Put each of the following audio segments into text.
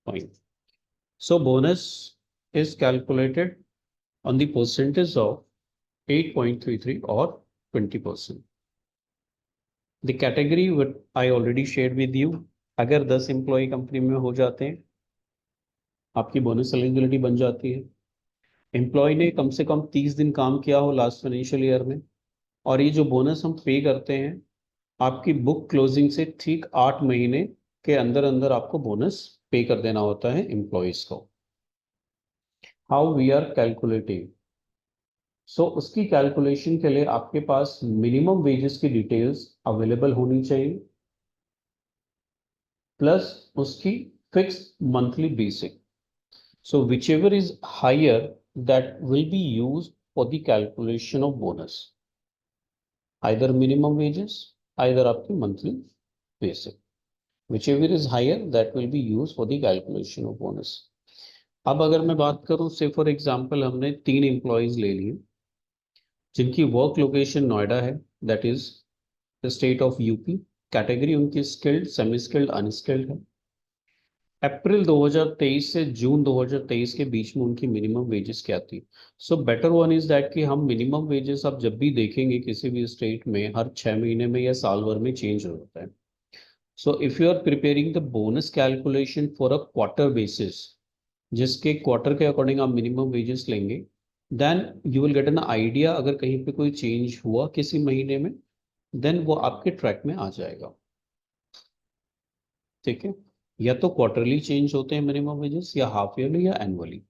Fine. So bonus is calculated on the percentage of 8.33 or 20%. The category what I already shared with you. अगर 10 employ company में हो जाते हैं आपकी bonus eligibility बन जाती है। एम्प्लॉय ने कम से कम 30 दिन काम किया हो लास्ट फाइनेंशियल ईयर में, और ये जो बोनस हम पे करते हैं आपकी बुक क्लोजिंग से ठीक 8 महीने के अंदर अंदर आपको बोनस पे कर देना होता है एम्प्लॉयज को। How we are calculating, so उसकी कैलकुलेशन के लिए आपके पास मिनिमम वेजेस की डिटेल्स अवेलेबल होनी चाहिए, प्लस उसकी fix monthly basic. So whichever is higher that will be use for the calculation of bonus, either minimum wages either आपकी monthly basic, whichever is higher that will be use for the calculation of bonus. अब अगर मैं बात करूं, से for example हमने 3 employees ले लिए जिनकी वर्क लोकेशन नोएडा है, that is the state of UP. Category उनकी स्किल्ड, सेमी स्किल्ड, अनस्किल्ड है। अप्रैल 2023 से जून 2023 के बीच में उनकी मिनिमम वेजेस क्या थी। So better one is that कि हम मिनिमम वेजेस आप जब भी देखेंगे किसी भी स्टेट में हर 6 महीने में या साल भर में चेंज हो जाता है। So if you are preparing the bonus calculation for a quarter basis, जिसके क्वार्टर के अकॉर्डिंग आप मिनिमम वेजेस लेंगे, then you will get an idea अगर कहीं पे कोई चेंज हुआ किसी महीने में, देन वो आपके ट्रैक में आ जाएगा। ठीक है, या तो क्वार्टरली चेंज होते हैं मिनिमम वेजेस या हाफ ईयरली या एनुअली।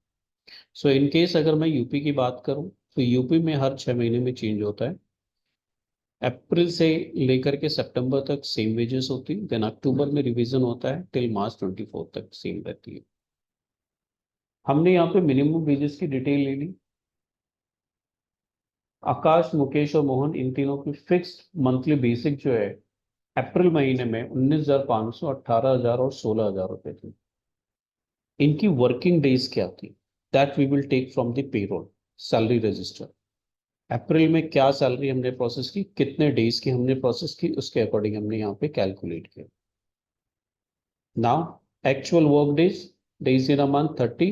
सो इन केस अगर मैं यूपी की बात करूं तो यूपी में हर 6 महीने में चेंज होता है। अप्रैल से लेकर के सितंबर तक सेम वेजेस होती है, देन अक्टूबर में रिवीजन होता है टिल मार्च 24 तक सेम रहती है। हमने यहाँ पे मिनिमम वेजेस की डिटेल ले ली। आकाश, मुकेश और मोहन इन तीनों की फिक्स्ड मंथली बेसिक जो है अप्रैल महीने में 19,500, 18,000 और 16,000 रुपए थी। इनकी वर्किंग डेज क्या थी, that we will take from the payroll salary register. April में क्या सैलरी हमने प्रोसेस की, कितने डेज की हमने प्रोसेस की, उसके अकॉर्डिंग हमने यहाँ पे कैलकुलेट किया। Now actual work days, days in a month 30,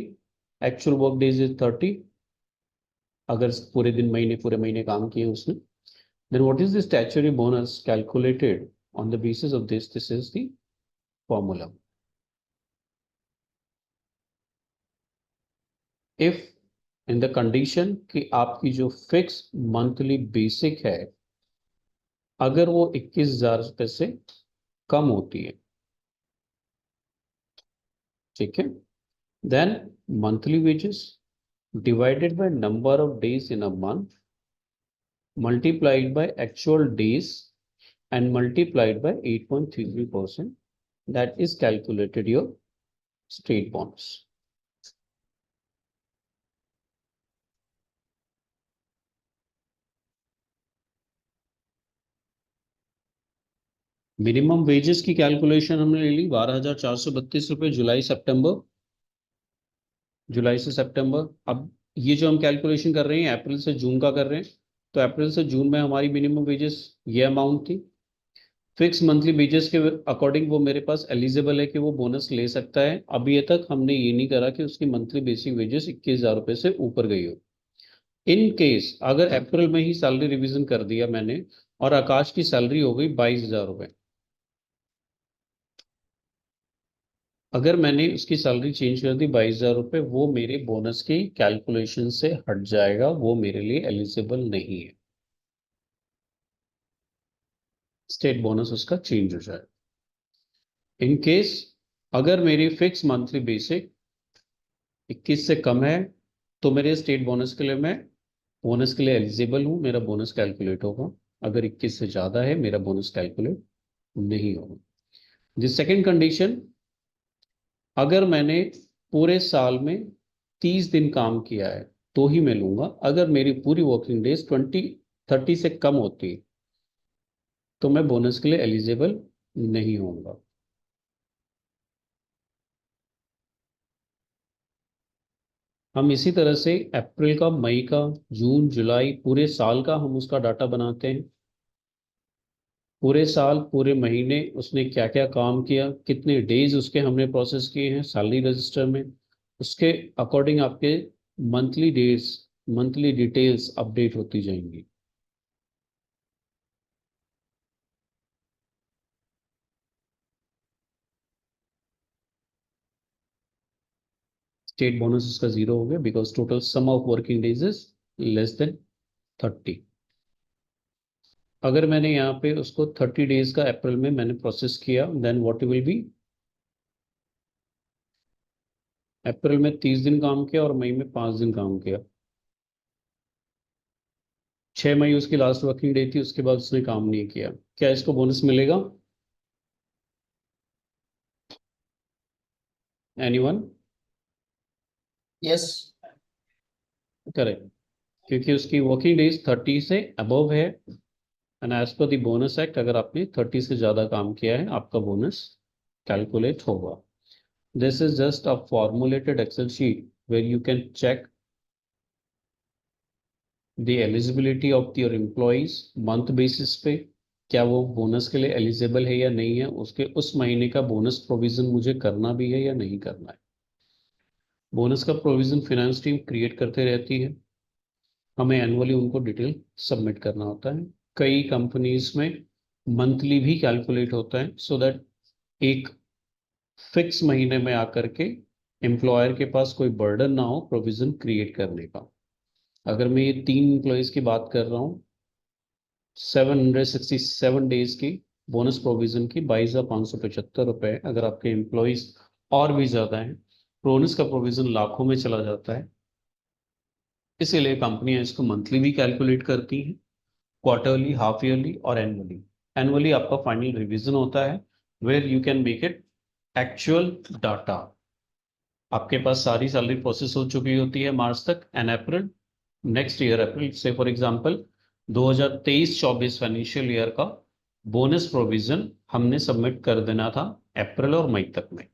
actual work days is 30। अगर पूरे दिन महीने पूरे महीने काम किए उसने, then what is the statutory bonus calculated on the basis of this? This is the formula. If in the condition कि आपकी जो फिक्स मंथली बेसिक है अगर वो 21,000 रुपए से कम होती है, ठीक है, then monthly wages divided by number of days in a month multiplied by actual days and multiplied by 8.33%, that is calculated your state bonus. Minimum wages की कैलकुलेशन हमने ले ली 12,432 रुपए जुलाई सितंबर, जुलाई से सितंबर। अब ये जो हम कैलकुलेशन कर रहे हैं अप्रैल से जून का कर रहे हैं, तो अप्रैल से जून में हमारी मिनिमम वेजेस ये अमाउंट थी। फिक्स मंथली वेजेस के अकॉर्डिंग वो मेरे पास एलिजिबल है कि वो बोनस ले सकता है। अभी ये तक हमने ये नहीं करा कि उसकी मंथली बेसिक वेजेस 21,000 रुपए से ऊपर गई हो। इन केस अगर अप्रैल में ही सैलरी रिवीजन कर दिया मैंने और आकाश की सैलरी हो गई 22,000 रुपए, अगर मैंने उसकी सैलरी चेंज कर दी 22,000 रुपए, वो मेरे बोनस की कैलकुलेशन से हट जाएगा, वो मेरे लिए एलिजिबल नहीं है। स्टेट बोनस उसका चेंज हो जाएगा। इन केस अगर मेरी फिक्स मंथली बेसिक 21 से कम है तो मेरे स्टेट बोनस के लिए मैं बोनस के लिए एलिजिबल हूँ, मेरा बोनस कैलकुलेट होगा। अगर 21 से ज्यादा है मेरा बोनस कैलकुलेट नहीं होगा। द सेकेंड कंडीशन, अगर मैंने पूरे साल में 30 दिन काम किया है तो ही मैं लूंगा। अगर मेरी पूरी वर्किंग डेज 30 से कम होती तो मैं बोनस के लिए एलिजिबल नहीं होऊंगा। हम इसी तरह से अप्रैल का, मई का, जून, जुलाई, पूरे साल का हम उसका डाटा बनाते हैं। पूरे साल पूरे महीने उसने क्या क्या काम किया, कितने डेज उसके हमने प्रोसेस किए हैं सैलरी रजिस्टर में, उसके अकॉर्डिंग आपके monthly days, monthly details update होती जाएंगी। स्टेट बोनस उसका 0 हो गया because total sum of working days is less than 30। अगर मैंने यहाँ पे उसको 30 डेज का अप्रैल में मैंने प्रोसेस किया, देन व्हाट विल बी, अप्रैल में 30 दिन काम किया और मई में 5 दिन काम किया, 6 मई उसकी लास्ट वर्किंग डे थी, उसके बाद उसने काम नहीं किया, क्या इसको बोनस मिलेगा? एनीवन? यस। करेक्ट, क्योंकि उसकी वर्किंग डेज 30 से अबव है, and as per the bonus act अगर आपने 30 से ज्यादा काम किया है आपका बोनस कैलकुलेट होगा। This is just a formulated Excel sheet where you can check the eligibility of your employees month basis पे, क्या वो बोनस के लिए एलिजिबल है या नहीं है, उसके उस महीने का बोनस प्रोविजन मुझे करना भी है या नहीं करना है। बोनस का प्रोविजन फाइनेंस टीम क्रिएट करते रहती है, हमें एनुअली उनको डिटेल सबमिट करना होता है। कई कंपनीज में मंथली भी कैलकुलेट होता है, सो दैट एक फिक्स महीने में आकर के एम्प्लॉयर के पास कोई बर्डन ना हो प्रोविजन क्रिएट करने का। अगर मैं ये 3 एम्प्लॉयज की बात कर रहा हूँ, 767 डेज की बोनस प्रोविजन की 22,575 रुपए, अगर आपके एम्प्लॉयज और भी ज्यादा हैं, बोनस का प्रोविजन लाखों में चला जाता है। इसीलिए कंपनियां इसको मंथली भी कैलकुलेट करती हैं, क्वार्टरली, हाफ ईयरली और एनुअली। एनुअली आपका फाइनल रिवीजन होता है where you can make it actual data. आपके पास सारी सैलरी प्रोसेस हो चुकी होती है मार्च तक, एंड अप्रैल, नेक्स्ट ईयर अप्रैल से फॉर एग्जांपल 2023-24 फाइनेंशियल ईयर का बोनस प्रोविजन हमने सबमिट कर देना था अप्रैल और मई तक में।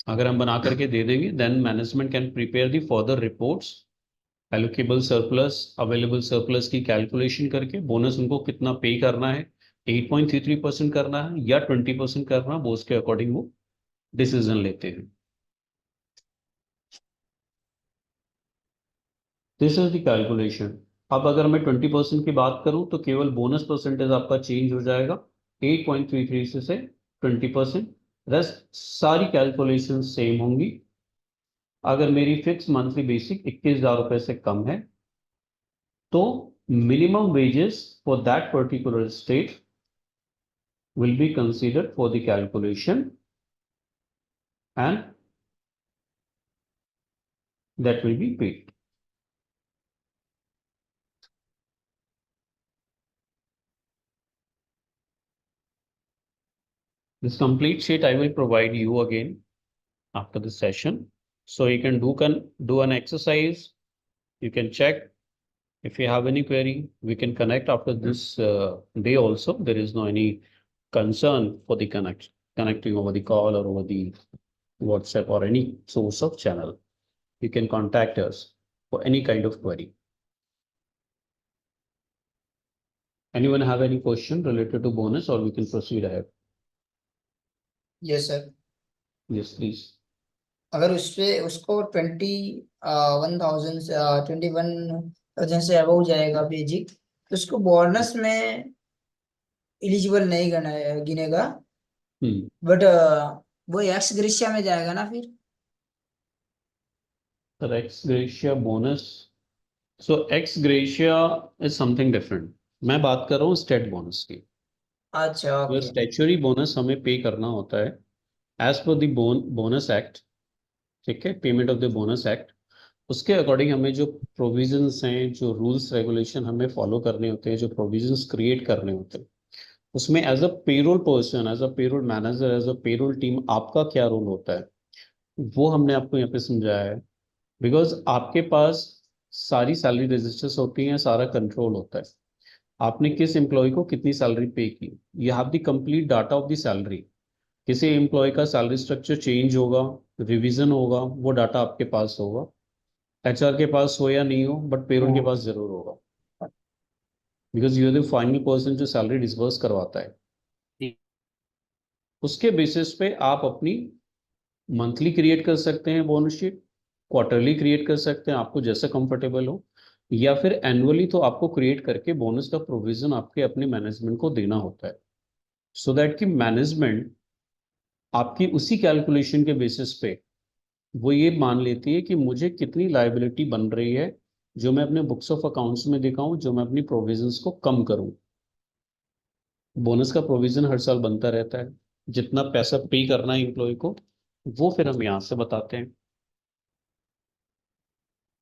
अगर हम बना करके दे देंगे then management can prepare the further reports, allocable surplus, available surplus की कैलकुलेशन करके बोनस उनको कितना पे करना है, 8.33% करना है या 20% करना है, वो उसके अकॉर्डिंग वो डिसीजन लेते हैं। This is the calculation. अब अगर मैं 20% की बात करूं तो केवल बोनस परसेंटेज आपका चेंज हो जाएगा 8.33 से 20%, रेस्ट सारी कैलकुलेशन सेम होंगी। अगर मेरी फिक्स मंथली बेसिक 21,000 रुपए से कम है तो minimum wages for that particular state will be considered for the calculation, and that will be paid. This complete sheet I will provide you again after the session. So you can do an exercise. You can check if you have any query. We can connect after this day also. There is no any concern for the connecting over the call or over the WhatsApp or any source of channel. You can contact us for any kind of query. Anyone have any question related to bonus, or we can proceed ahead? Yes sir. Yes, please. अगर उसपे उसको 21,000 से above जाएगा basic, तो उसको bonus में eligible नहीं गिनेगा। Hmm. But वो एक्स ग्रेशिया में जाएगा ना फिर। The ex gratia bonus. So ex gratia is something different. मैं बात कर रहा हूँ स्टेट बोनस की। अच्छा जो ओके। स्टैच्यूरी बोनस हमें पे करना होता है as per the bonus act, ठीक है, payment of the bonus act, उसके अकॉर्डिंग हमें जो प्रोविजंस हैं, जो रूल्स रेगुलेशन हमें फॉलो करने होते हैं, जो प्रोविजंस क्रिएट करने होते हैं, उसमें as a payroll person, as a payroll manager, as a payroll team आपका क्या रोल होता है वो हमने आपको यहाँ पे समझाया है। बिकॉज आपके पास सारी सैलरी रजिस्टर्स होती हैं, सारा कंट्रोल होता है, आपने किस एम्प्लॉय को कितनी सैलरी पे की, you have the complete data of the salary. किसी एम्प्लॉय का सैलरी स्ट्रक्चर चेंज होगा, रिवीजन होगा, वो डाटा आपके पास होगा, एचआर के पास हो या नहीं हो, बट पेरोल के पास जरूर होगा। Because you are the final person जो सैलरी डिसबर्स करवाता है। उसके बेसिस पे आप अपनी मंथली क्रिएट कर सकते हैं बोनस शीट, क्वार्टरली क्रिएट कर सकते हैं, आपको जैसा कंफर्टेबल हो, या फिर एनुअली तो आपको क्रिएट करके बोनस का प्रोविजन आपके अपने मैनेजमेंट को देना होता है, सो दैट कि मैनेजमेंट आपकी उसी कैलकुलेशन के बेसिस पे वो ये मान लेती है कि मुझे कितनी लायबिलिटी बन रही है, जो मैं अपने बुक्स ऑफ अकाउंट्स में दिखाऊं, जो मैं अपनी प्रोविजंस को कम करूं। बोनस का प्रोविजन हर साल बनता रहता है, जितना पैसा पे करना है एम्प्लॉय को, वो फिर हम यहाँ से बताते हैं।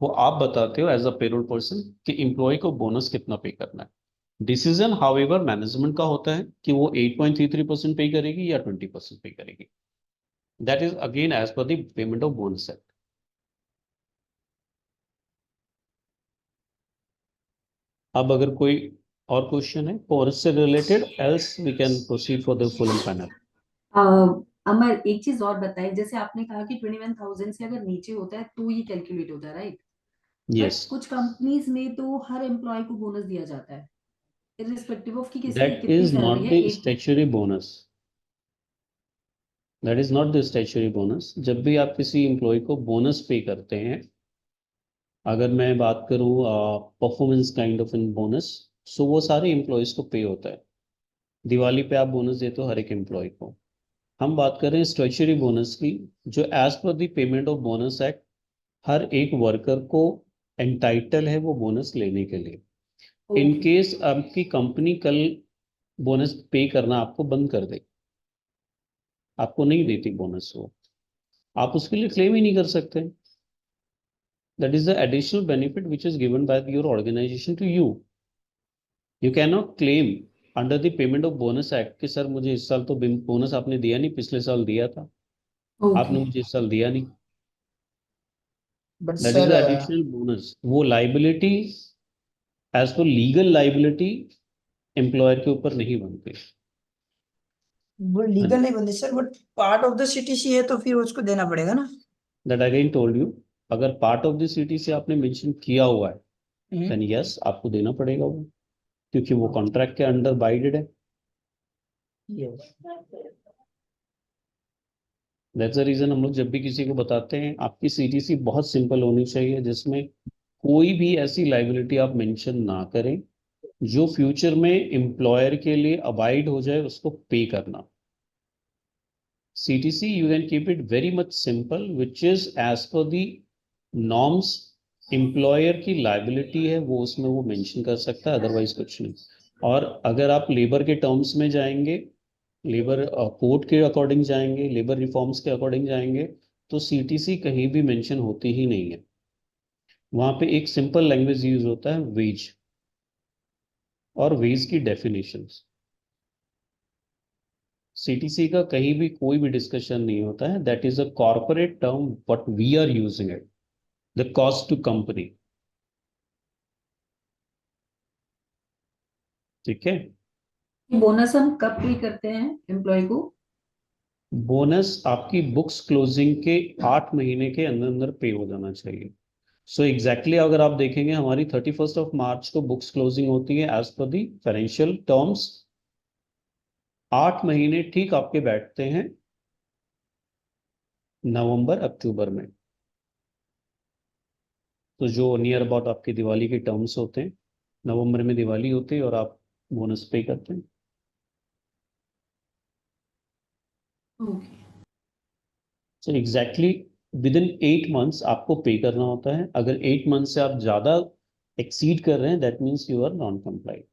वो आप बताते हो एज अ पेरोल पर्सन कि एम्प्लॉय को बोनस कितना पे करना है। डिसीजन हाउएवर मैनेजमेंट का होता है कि वो 8.33% पे करेगी या 20% पे करेगी। That is again as per the payment of bonus act. अब अगर कोई और क्वेश्चन है बोनस से related, else we can proceed for the full panel. Uh, Amar, एक चीज और बताएं, जैसे आपने कहा कि 21,000 से अगर नीचे होता है तो ये कैलकुलेट होता है, राइट? यस, बट कुछ कंपनीज में तो हर एम्प्लॉय को बोनस दिया जाता है, इरिस्पेक्टिव ऑफ कि किसकी दैट कितनी इज सैलरी नॉट है। द एक statutory bonus. That is not the statutory bonus. जब भी आप किसी एम्प्लॉय को बोनस पे करते हैं, अगर मैं बात करूं performance kind of in bonus, so वो सारे एम्प्लॉयज को पे होता है। दिवाली पे आप बोनस देते हो हर एक एम्प्लॉय को। हम बात कर रहे हैं स्टैट्यूटरी बोनस की, जो as per the payment of bonus act हर एक वर्कर को एंटाइटल है वो बोनस लेने के लिए। इन ओके, केस आपकी कंपनी कल बोनस पे करना आपको बंद कर दे, आपको नहीं देती बोनस, वो आप उसके लिए क्लेम ही नहीं कर सकते। That is the additional benefit which is given by your organisation to you. You can not claim under the payment of bonus act कि सर मुझे इस साल तो बोनस आपने दिया नहीं, पिछले साल दिया था, ओके। आपने मुझे इस साल दिया नहीं। But that is sir the additional bonus. वो liability as per legal liability employer के ऊपर नहीं बनती। वो लीगल नहीं बनती sir, but part of the CTC है तो फिर उसको देना पड़ेगा ना। दैट अगेन टोल्ड यू, अगर पार्ट ऑफ द सिटी से आपने मेंशन किया हुआ है, देन हम्म। यस आपको देना पड़ेगा वो, क्योंकि वो कॉन्ट्रैक्ट के अंडर बाइडेड है। यस। दैट्स द रीजन हम लोग जब भी किसी को बताते हैं आपकी सीटीसी बहुत सिंपल होनी चाहिए, जिसमें कोई भी ऐसी लाइबिलिटी आप मेंशन ना करें जो फ्यूचर में एम्प्लॉयर के लिए अबाइड हो जाए उसको पे करना। CTC you can keep it very much simple, which is as per the norms। Employer की लाइबिलिटी है वो उसमें वो मेंशन कर सकता है, अदरवाइज कुछ नहीं। और अगर आप लेबर के टर्म्स में जाएंगे, लेबर कोड के अकॉर्डिंग जाएंगे, लेबर रिफॉर्म्स के अकॉर्डिंग जाएंगे, तो CTC कहीं भी मेंशन होती ही नहीं है। वहां पे एक सिंपल लैंग्वेज यूज होता है वेज, और वेज की डेफिनेशंस। CTC का कहीं भी कोई भी डिस्कशन नहीं होता है। That is a corporate term but we are using it, the cost to company. ठीक है। बोनस हम कब पे करते हैं एम्प्लॉय को? बोनस आपकी बुक्स क्लोजिंग के 8 महीने के अंदर अंदर पे हो जाना चाहिए। सो एग्जैक्टली अगर आप देखेंगे हमारी 31 मार्च को बुक्स क्लोजिंग होती है as per the financial terms. 8 महीने ठीक आपके बैठते हैं नवंबर अक्टूबर में, तो जो नियर अबाउट आपकी दिवाली के टर्म्स होते हैं, नवंबर में दिवाली होती है और आप बोनस पे करते हैं। Okay. So exactly with in 8 months आपको पे करना होता है। अगर 8 मंथ से आप ज्यादा एक्सीड कर रहे हैं, that means you are non compliant.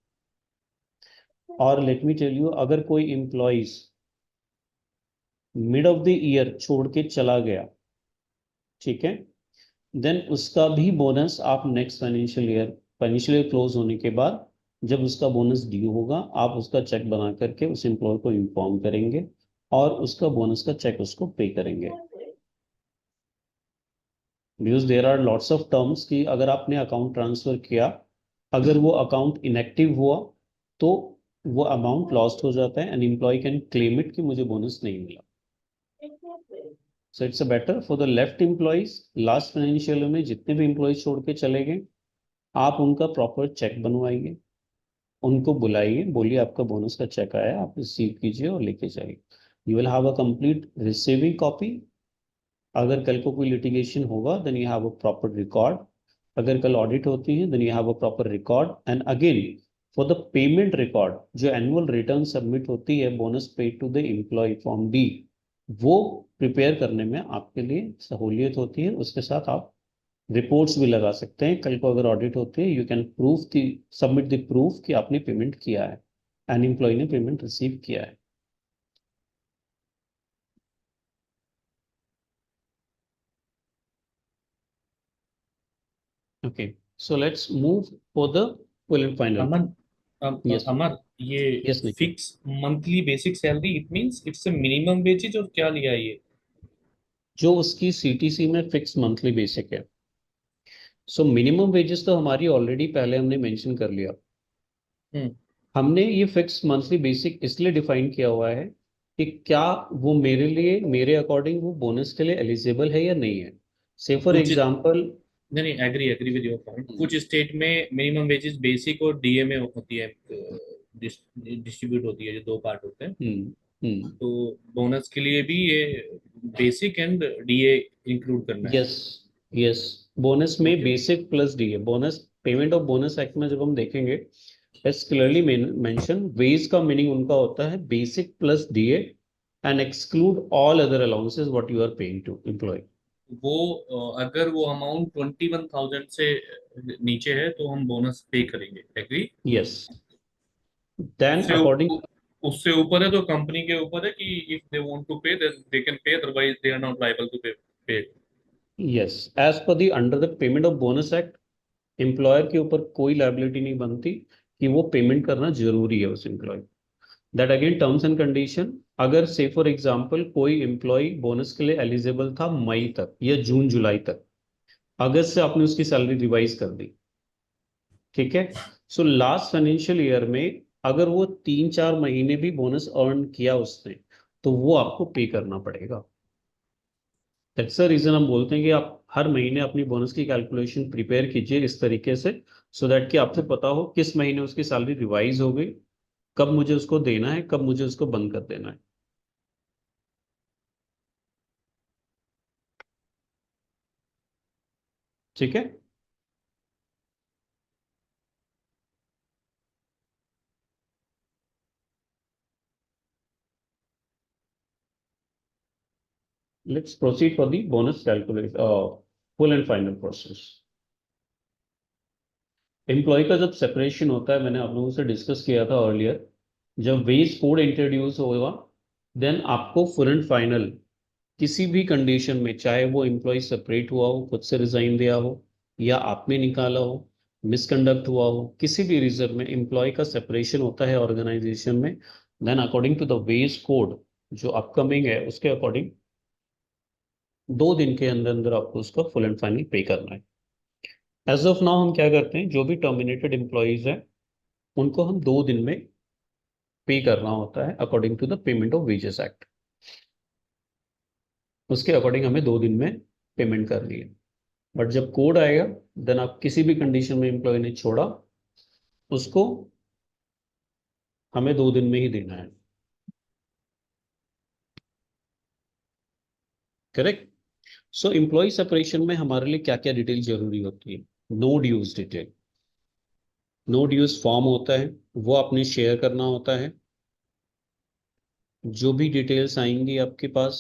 और लेट मी टेल यू, अगर कोई employees mid of the year छोड़ के चला गया, ठीक है, देन उसका भी बोनस आप नेक्स्ट फाइनेंशियल ईयर क्लोज होने के बाद, जब उसका बोनस ड्यू होगा, आप उसका चेक बना करके उस एम्प्लॉय को इन्फॉर्म करेंगे और उसका बोनस का चेक उसको पे करेंगे। Because there are lots of terms कि अगर आपने अकाउंट ट्रांसफर किया, अगर वो अकाउंट इनएक्टिव हुआ, तो वो अमाउंट लॉस्ट हो जाता है and employee can claim it कि मुझे बोनस नहीं मिला। So it's a better for the left employees, last financial year में जितने भी एम्प्लॉयज छोड़ के चले गए, आप उनका प्रॉपर चेक बनवाइए, उनको बुलाइए, बोलिए आपका बोनस का चेक आया है, आप रिसीव कीजिए और लेके जाइए। You will have a complete receiving copy. अगर कल को कोई लिटिगेशन होगा then you have a proper record. अगर कल ऑडिट होती है then you have a proper record. And again for the payment record, जो एनुअल रिटर्न सबमिट होती है bonus paid to the employee form D, वो प्रिपेयर करने में आपके लिए सहूलियत होती है। उसके साथ आप रिपोर्ट्स भी लगा सकते हैं। कल को अगर ऑडिट होती है you can proof the submit the proof कि आपने पेमेंट किया है, एन एम्प्लॉय ने पेमेंट रिसीव किया है। Okay, so let's move for the full and final. Aman, yes, Amar, ये yes Nikhil. Fix monthly basic salary it means it's a minimum wages और क्या लिया ये? जो उसकी सीटीसी में फिक्स मंथली बेसिक है। सो मिनिमम वेजेस तो हमारी ऑलरेडी पहले हमने मेंशन कर लिया। हम्म। हमने ये फिक्स मंथली बेसिक इसलिए डिफाइन किया हुआ है कि क्या वो मेरे लिए, मेरे अकॉर्डिंग वो बोनस के लिए एलिजिबल है या नहीं है। से फॉर कुछ एग्जांपल, नहीं नहीं, agree agree with your point. कुछ स्टेट में मिनिमम वेजेस बेसिक और डीए में होती है, डिस्ट्रीब्यूट होती है, जो दो पार्ट होते हैं। हम्म, हम्म, तो बोनस के लिए भी ये बेसिक एंड डीए इंक्लूड करना है? यस, यस, बोनस में ओके। बेसिक प्लस डी है। Bonus payment of bonus act में जब हम देखेंगे, इट्स क्लियरली मेंशन, वेज का मीनिंग उनका होता है basic plus D and exclude all other allowances what you are paying to employee. वो अगर वो अमाउंट 21,000 से नीचे है तो हम बोनस पे करेंगे, एग्री? यस, देन उससे अकॉर्डिंग, उससे ऊपर है तो कंपनी के ऊपर है कि if they want to pay then they can pay, otherwise they are not liable to pay. Yes, as per the under the payment of bonus act, employer के ऊपर कोई लायबिलिटी नहीं बनती कि वो पेमेंट करना जरूरी है उस employee. That again terms and condition. अगर से फॉर एग्जांपल कोई एम्प्लॉय बोनस के लिए एलिजिबल था मई तक या जून जुलाई तक, अगस्त से आपने उसकी सैलरी रिवाइज कर दी, ठीक है, सो लास्ट फाइनेंशियल ईयर में अगर वो 3-4 महीने भी बोनस अर्न किया उसने, तो वो आपको पे करना पड़ेगा। दैट्स द रीजन हम बोलते हैं कि आप हर महीने अपनी बोनस की कैलकुलेशन प्रिपेयर कीजिए इस तरीके से, सो दैट कि आपको पता हो किस महीने उसकी सैलरी रिवाइज हो गई, कब मुझे उसको देना है, कब मुझे उसको बंद कर देना है। ठीक है। Let's proceed for the bonus calculate full and final process. Employee का जब सेपरेशन होता है, मैंने आप लोगों से डिस्कस किया था अर्लियर, जब वेज कोड इंट्रोड्यूस होगा देन आपको फुल एंड फाइनल किसी भी कंडीशन में, चाहे वो एम्प्लॉय सेपरेट हुआ हो, खुद से रिजाइन दिया हो, या आपने निकाला हो, मिसकंडक्ट हुआ हो, किसी भी रीजन में एम्प्लॉय का सेपरेशन होता है ऑर्गेनाइजेशन में, then according to the wage code जो अपकमिंग है उसके अकॉर्डिंग 2 दिन के अंदर अंदर आपको उसका फुल एंड फाइनल पे करना है। एज ऑफ नाउ हम क्या करते हैं, जो भी टर्मिनेटेड एम्प्लॉयज हैं उनको हम 2 दिन में पे करना होता है according to the payment of wages act. उसके अकॉर्डिंग हमें 2 दिन में पेमेंट करनी है। बट जब कोड आएगा देन आप किसी भी कंडीशन में एम्प्लॉय ने छोड़ा, उसको हमें 2 दिन में ही देना है। करेक्ट। सो एम्प्लॉय सेपरेशन में हमारे लिए क्या क्या डिटेल जरूरी होती है। No dues detail, no dues form होता है, वो आपने शेयर करना होता है। जो भी डिटेल्स आएंगी आपके पास,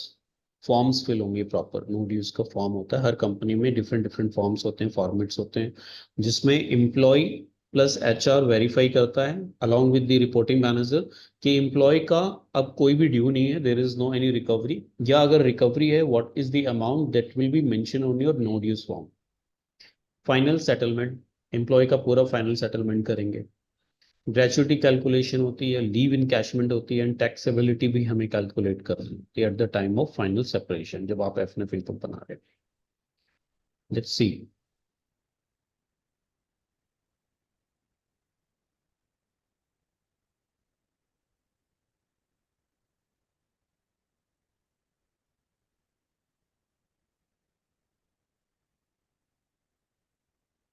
फॉर्म्स फिल होंगे प्रॉपर। नो ड्यूज का फॉर्म होता है, हर कंपनी में डिफरेंट डिफरेंट फॉर्म्स होते हैं, फॉर्मेट्स होते हैं, जिसमें एम्प्लॉय प्लस एचआर वेरीफाई करता है along with the reporting manager कि एम्प्लॉय का अब कोई भी ड्यू नहीं है, there is no any recovery, या अगर रिकवरी है what is the amount that will be mention on your no dues form. Final settlement, employee का पूरा फाइनल सेटलमेंट करेंगे। ग्रेचुइटी कैलकुलेशन होती है, लीव इनकैशमेंट होती है, एंड टैक्सेबिलिटी भी हमें कैलकुलेट करनी होती है at the time of final separation, जब आप एफ इनकम बना रहे हैं। Let's see.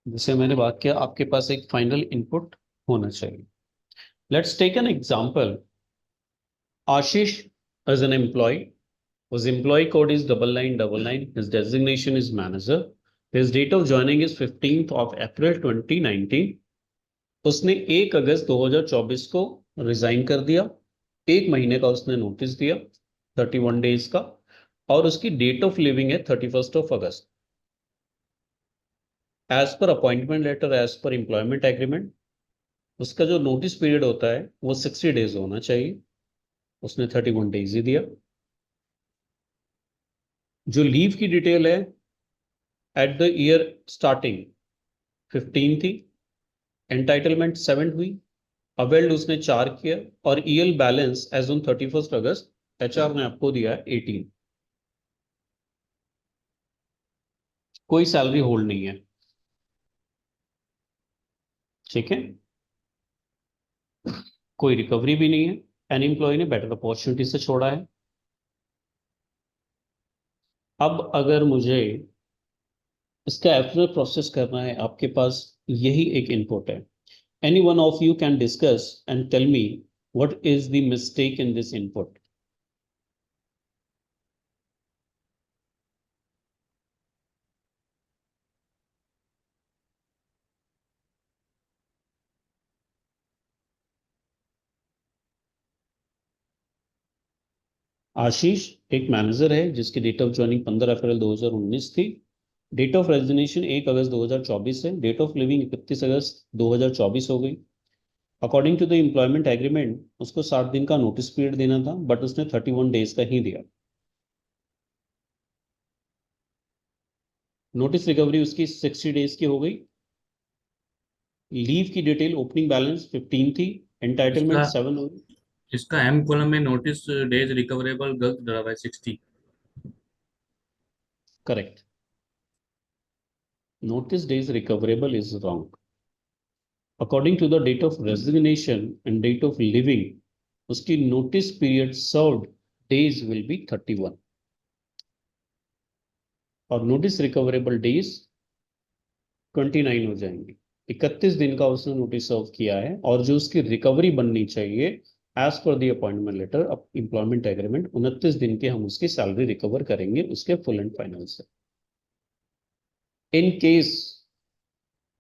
जैसे मैंने बात किया, आपके पास एक फाइनल इनपुट होना चाहिए। Let's take an example. Ashish is an employee. His employee code is 9999. His designation is manager. His date of joining is 15th of April 2019. उसने 1 अगस्त 2024 को रिजाइन कर दिया, 1 महीने का उसने नोटिस दिया, 31 डेज का, और उसकी डेट ऑफ लिविंग है 31st of August. As per appointment letter, as per employment agreement, उसका जो नोटिस पीरियड होता है वो 60 डेज होना चाहिए, उसने 31 डेज ही दिया। जो लीव की डिटेल है, एट द ईयर स्टार्टिंग 15 थी, एंटाइटलमेंट 7 हुई, अवेल्ड उसने 4 किया, और EL balance as on 31st August HR ने आपको दिया है 18। कोई सैलरी होल्ड नहीं है, ठीक है, कोई रिकवरी भी नहीं है, अनएम्प्लॉय ने बेटर अपॉर्चुनिटी से छोड़ा है। अब अगर मुझे इसका एफर प्रोसेस करना है, आपके पास यही एक इनपुट है। Any one of you can discuss and tell me what is the mistake in this input. Ashish एक मैनेजर है जिसकी डेट ऑफ ज्वाइनिंग 15 अप्रैल 2019 थी, डेट ऑफ रेजिग्नेशन 1 अगस्त 2024 है, डेट ऑफ लिविंग 31 अगस्त 2024 हो गई। According to the employment agreement उसको 60 दिन का नोटिस पीरियड देना था, बट उसने 31 डेज का ही दिया। नोटिस रिकवरी उसकी 60 डेज की हो गई। लीव की डिटेल, ओपनिंग बैलेंस 15 थी, एंटाइटलमेंट इसका 7 हुई। इसका एम कॉलम में नोटिस डेज रिकवरेबल गलत डला हुआ है 60। Correct, notice days recoverable is wrong. According to the date of resignation and date of living, उसकी notice period served days will be 31 और notice recoverable days 29 हो जाएंगे। 31 दिन का उसने नोटिस सर्व किया है, और जो उसकी रिकवरी बननी चाहिए as per the appointment letter of employment agreement, 29 दिन के हम उसकी सैलरी रिकवर करेंगे उसके फुल एंड फाइनल से। इन केस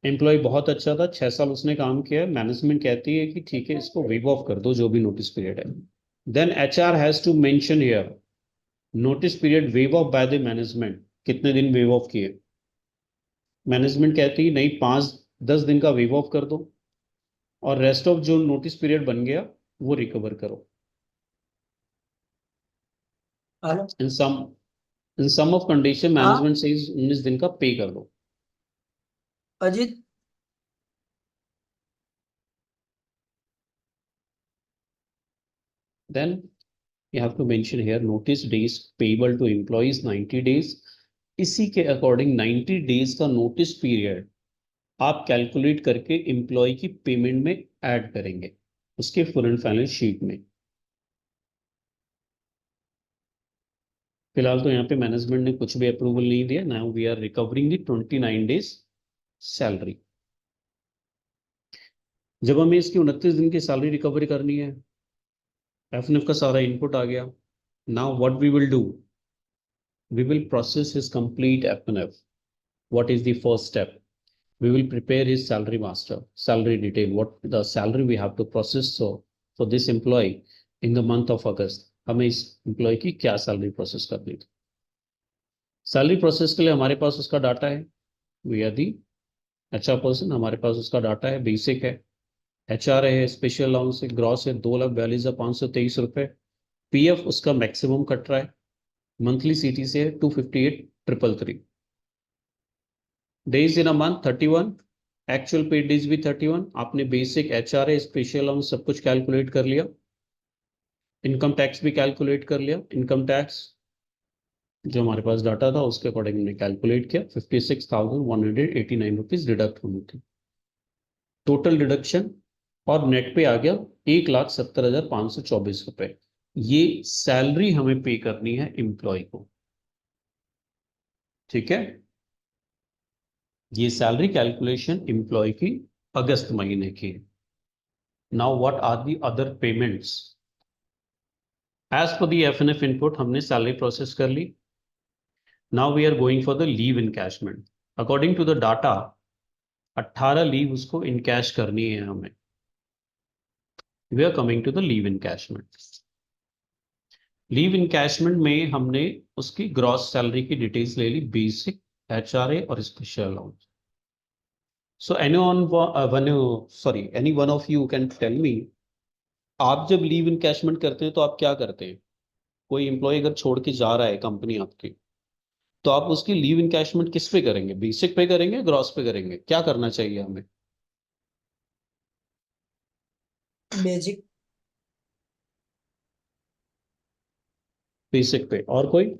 एम्प्लॉय बहुत अच्छा था, 6 साल उसने काम किया है, मैनेजमेंट कहती है कि ठीक है इसको वेव ऑफ कर दो जो भी नोटिस पीरियड है, then HR has to mention here notice period waive off by the management. कितने दिन वेव ऑफ किए? मैनेजमेंट कहती है नहीं, 5-10 दिन का वेव ऑफ कर दो, और रेस्ट ऑफ जो नोटिस पीरियड बन गया वो रिकवर करो। Hello. In some of condition हाँ मैनेजमेंट से 19 दिन का पे कर दो। Ajit, Then you have to mention here notice days payable to employees 90 days। इसी के अकॉर्डिंग 90 डेज का नोटिस पीरियड आप कैलकुलेट करके एम्प्लॉय की पेमेंट में ऐड करेंगे उसके फुल एंड फाइनल शीट में। फिलहाल तो यहाँ पे मैनेजमेंट ने कुछ भी अप्रूवल नहीं दिया। Now we are recovering the 29 days salary. जब हमें इसकी 29 दिन की सैलरी रिकवरी करनी है, एफएनएफ का सारा इनपुट आ गया। Now what we will do, we will process his complete FNF. What is the first step? We will prepare his salary master, salary detail, what the salary we have to process. So for this employee in the month of August, हमें इस employee की क्या salary process करनी थी। Salary process के लिए हमारे पास उसका डाटा है, we are the HR person, हमारे पास उसका डाटा है, बेसिक है, HR है, स्पेशल अलाउंस है, ग्रॉस है 2,42,523 रुपए, PF उसका मैक्सिमम कट रहा है, मंथली सीटी से 258,333, days in a month 31, actual paid days भी 31। आपने बेसिक एचआरए स्पेशल अलाउंस सब कुछ कैलकुलेट कर लिया, इनकम टैक्स भी कैलकुलेट कर लिया। इनकम टैक्स जो हमारे पास डाटा था उसके अकॉर्डिंग हमने कैलकुलेट किया, 56,189 रुपीज डिडक्ट होनी थी टोटल डिडक्शन, और नेट पे आ गया 1,70,524 रुपए। ये सैलरी हमें पे करनी है एम्प्लॉय को, ठीक है। ये सैलरी कैलकुलेशन एम्प्लॉय की अगस्त महीने की। Now what are the other payments? As per the FNF input हमने salary process कर ली. Now we are going for the leave encashment. According to the data, 18 leave उसको इनकैश करनी है हमें. We are coming to the leave encashment. Leave encashment में हमने उसकी gross salary की डिटेल्स ले ली, बेसिक, HRA और special allowance. So any one of you can tell me, आप जब लीव इनकैशमेंट करते हैं तो आप क्या करते हैं? कोई एम्प्लॉय अगर छोड़ के जा रहा है कंपनी आपकी, तो आप उसकी लीव इनकैशमेंट किस पे करेंगे? बेसिक पे करेंगे, ग्रॉस पे करेंगे? क्या करना चाहिए हमें? बेसिक। बेसिक पे. और कोई?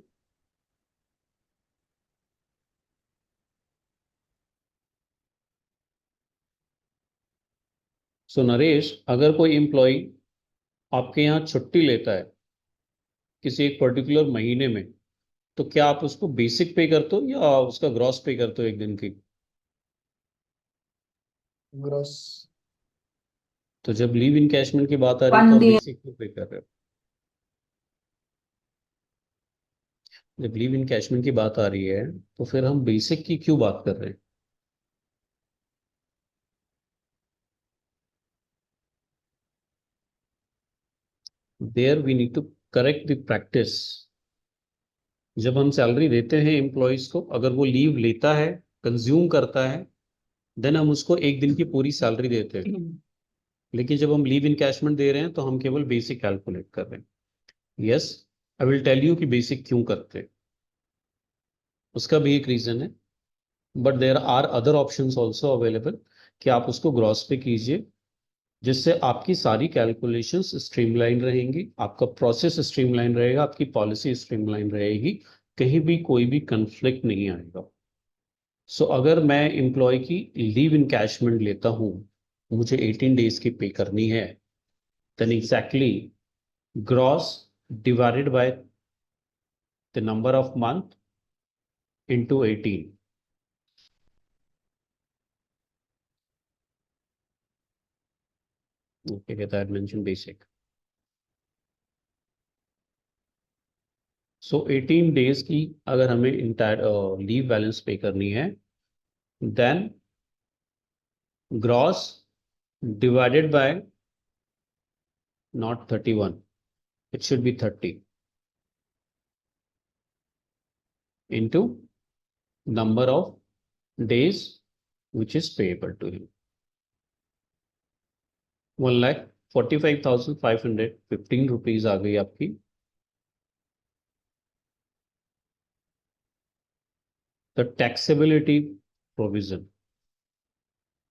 सो नरेश, अगर कोई एम्प्लॉय आपके यहाँ छुट्टी लेता है किसी एक पर्टिकुलर महीने में, तो क्या आप उसको बेसिक पे करते हो या उसका ग्रॉस पे करते हो एक दिन की? ग्रॉस। तो जब लीव इनकैशमेंट की बात आ रही है One तो आप day. बेसिक पे कर रहे हो. जब लीव इनकैशमेंट की बात आ रही है तो फिर हम बेसिक की क्यों बात कर रहे हैं? There we need to correct the practice. जब हम सैलरी देते हैं एम्प्लॉयज को, अगर वो लीव लेता है, कंज्यूम करता है, देन हम उसको एक दिन की पूरी सैलरी देते हैं. लेकिन जब हम लीव इनकैशमेंट दे रहे हैं तो हम केवल बेसिक कैलकुलेट कर रहे हैं. Yes, I will tell you कि बेसिक क्यों करते हैं. उसका भी एक रीजन है, but there are other options also available कि आप उसको ग्रॉस पे कीजिए, जिससे आपकी सारी कैलकुलेशंस स्ट्रीमलाइन रहेंगी, आपका प्रोसेस स्ट्रीमलाइन रहेगा, आपकी पॉलिसी स्ट्रीमलाइन रहेगी, कहीं भी कोई भी कंफ्लिक्ट नहीं आएगा. सो अगर मैं एम्प्लॉय की लीव इनकैशमेंट लेता हूं, मुझे 18 डेज की पे करनी है, then exactly gross divided by the number of month into 18. Okay, get that mentioned basic. So 18 days की अगर हमें इंटायर लीव बैलेंस पे करनी है, then gross divided by not 31, it should be 30 into number of days which is payable to him. 1,45,515 rupees आ गई आपकी. The taxability provision,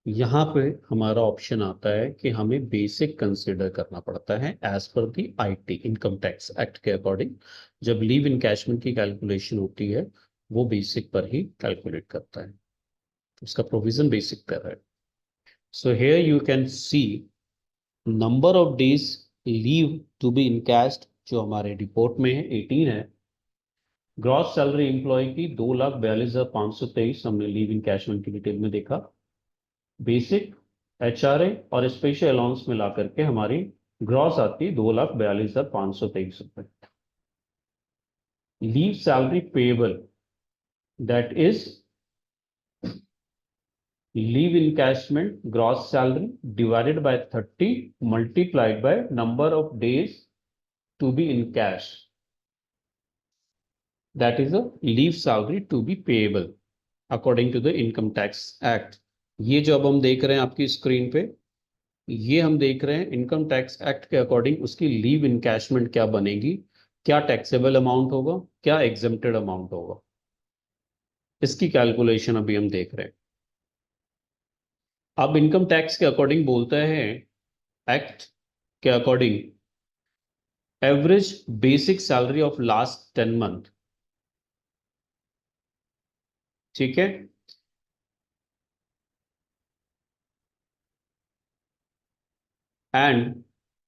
यहाँ पे हमारा ऑप्शन आता है कि हमें बेसिक कंसिडर करना पड़ता है as per the IT income tax act के अकॉर्डिंग. जब लीव इनकैशमेंट की कैलकुलेशन होती है वो बेसिक पर ही कैलकुलेट करता है, उसका प्रोविजन बेसिक पर है. So here you can see number of days leave to be encashed, जो हमारे रिपोर्ट में है 18 है. ग्रॉस सैलरी एम्प्लॉय की 2,42,523 हमने लीव इनकैशमेंट की डिटेल में देखा. बेसिक, HRA और स्पेशल अलाउंस मिला करके हमारी ग्रॉस आती है 2,42,523 रुपए. Leave salary payable, that is leave encashment gross salary divided by 30 multiplied by number of days to be in cash. That is a leave salary to be payable according to the income tax act. ये जो अब हम देख रहे हैं आपकी screen पे, ये हम देख रहे हैं इनकम टैक्स एक्ट के अकॉर्डिंग उसकी लीव इनकैशमेंट क्या बनेगी, क्या टैक्सेबल अमाउंट होगा, क्या एग्जेम्प्टेड अमाउंट होगा. इसकी कैलकुलेशन अभी हम देख रहे हैं. अब इनकम टैक्स के अकॉर्डिंग बोलता है एक्ट के according average basic salary of last 10 month. ठीक है, and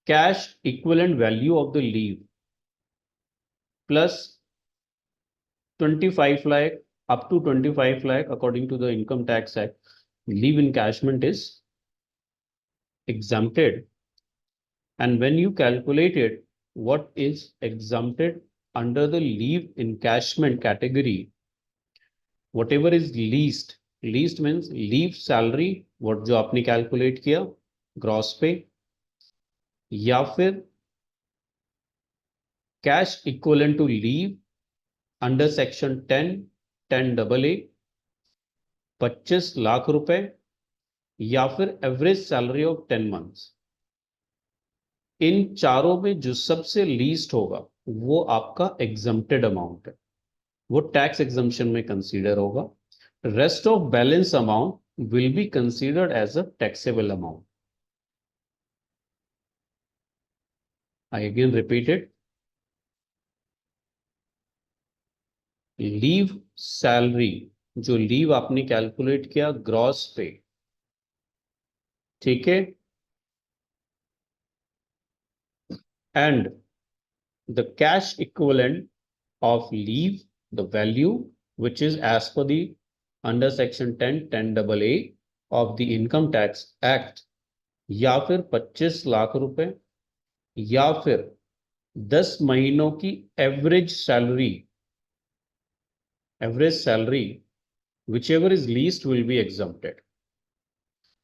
cash equivalent value of the leave plus 25 lakh up to 25 lakh according to the income tax act, leave encashment is exempted and when you calculate it, what is exempted under the leave encashment category, whatever is least means leave salary, what जो आपने calculate किया gross पे, या फिर cash equivalent to leave under section 10(10)AA 25 lakh रुपए, या फिर average salary of 10 months, इन चारों में जो सबसे लीस्ट होगा वो आपका एग्जम्प्टेड अमाउंट है, वो टैक्स एग्जम्पशन में कंसीडर होगा. Rest of balance amount will be considered as a taxable amount. I again repeat it. Leave salary, जो लीव आपने कैलकुलेट किया ग्रॉस पे, ठीक है, and the cash equivalent of leave, the value which is as per the under section 10(10)AA of the income tax act, या फिर 25 लाख रुपए, या फिर 10 महीनों की average salary, whichever is least will be exempted.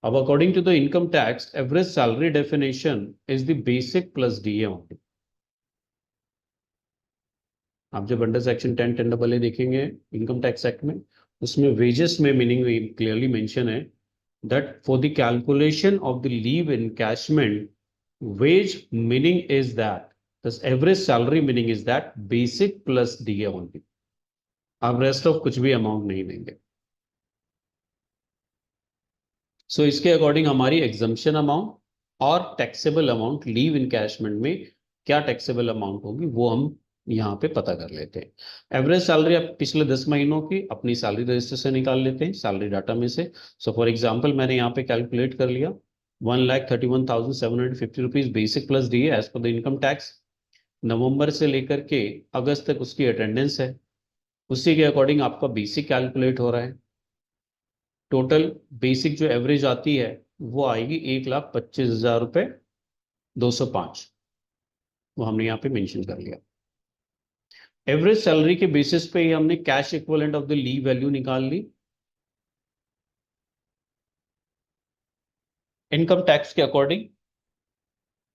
अब according to the income tax, average salary definition is the basic plus DA only. आप जब अंडर सेक्शन 10(10)AA देखेंगे इनकम टैक्स एक्ट में, उसमें वेजेस में मीनिंग क्लियरली मेंशन है that for the calculation of the leave encashment, wage meaning is that this average salary meaning is that basic plus DA only. आप rest of कुछ भी amount नहीं देंगे. सो इसके अकॉर्डिंग हमारी एग्जम्पशन अमाउंट और taxable amount leave encashment में क्या टैक्सेबल अमाउंट होगी वो हम यहाँ पे पता कर लेते हैं. एवरेज सैलरी आप पिछले 10 महीनों की अपनी सैलरी रजिस्टर से निकाल लेते हैं, सैलरी डाटा में से. सो फॉर एग्जांपल मैंने यहाँ पे कैलकुलेट कर लिया 1,31,750 rupees basic plus DA as per the income tax. November से लेकर के अगस्त तक उसकी अटेंडेंस है, उसी के अकॉर्डिंग आपका बेसिक कैलकुलेट हो रहा है. टोटल बेसिक जो एवरेज आती है वो आएगी 1,25,000 रुपये 205, वो हमने यहाँ पे मेंशन कर लिया. एवरेज सैलरी के बेसिस पे ही हमने cash equivalent of the leave value निकाल ली. इनकम टैक्स के अकॉर्डिंग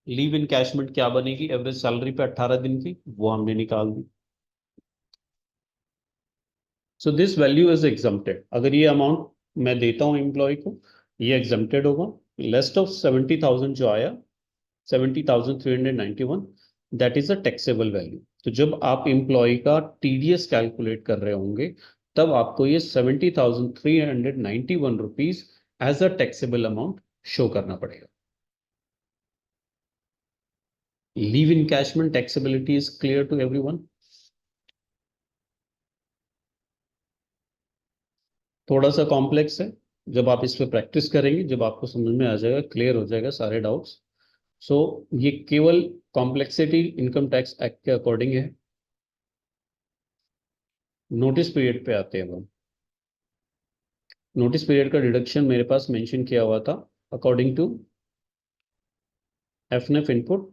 लीव इनकैशमेंट क्या बनेगी एवरेज सैलरी पे 18 दिन की, वो हमने निकाल दी. So this value is exempted. अगर ये अमाउंट मैं देता हूं एम्प्लॉय को, ये एग्जम्प्टेड होगा. लेस्ट ऑफ 70,000 जो आया 70,391, that is a taxable value. तो जब आप एम्प्लॉय का TDS कैलकुलेट कर रहे होंगे तब आपको ये 70,391 rupees as a taxable amount show करना पड़ेगा. Leave encashment taxability is clear to everyone. थोड़ा सा कॉम्प्लेक्स है, जब आप इस पर प्रैक्टिस करेंगे जब आपको समझ में आ जाएगा, क्लियर हो जाएगा सारे डाउट्स. सो ये केवल कॉम्प्लेक्सिटी इनकम टैक्स एक्ट के अकॉर्डिंग है. नोटिस पीरियड पे आते हैं हम. नोटिस पीरियड का डिडक्शन मेरे पास मेंशन किया हुआ था according to FNF input.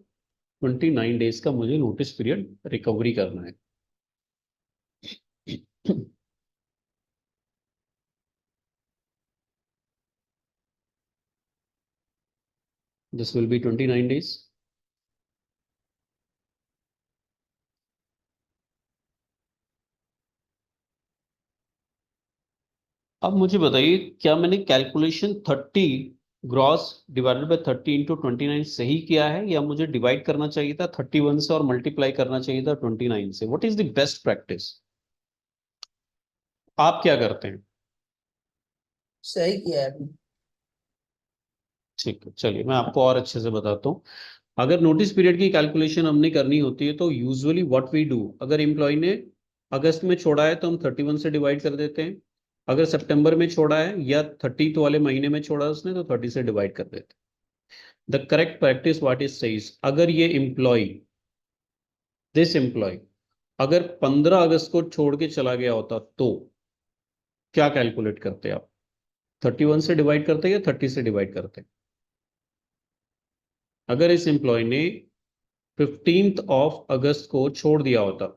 29 days का मुझे नोटिस पीरियड रिकवरी करना है. This will be 29 days. अब मुझे बताइए क्या मैंने calculation 30 gross divided by 30 into 29 सही किया है, या मुझे डिवाइड करना चाहिए था 31 से और मल्टीप्लाई करना चाहिए था 29 से. What is the best practice? आप क्या करते हैं? सही किया है आपने. ठीक है, चलिए मैं आपको और अच्छे से बताता हूँ. अगर नोटिस पीरियड की कैलकुलेशन हमने करनी होती है तो यूजुअली व्हाट वी डू, अगर एम्प्लॉय ने अगस्त में छोड़ा है तो हम 31 से डिवाइड कर देते हैं. अगर सितंबर में छोड़ा है या 30th वाले महीने में छोड़ा उसने तो 30 से डिवाइड कर देते. The correct practice what is says, अगर ये एम्प्लॉय दिस एम्प्लॉय अगर 15 अगस्त को छोड़ के चला गया होता तो क्या कैलकुलेट करते आप? 31 से डिवाइड करते या 30 से डिवाइड करते? अगर इस एम्प्लॉय ने 15th ऑफ अगस्त को छोड़ दिया होता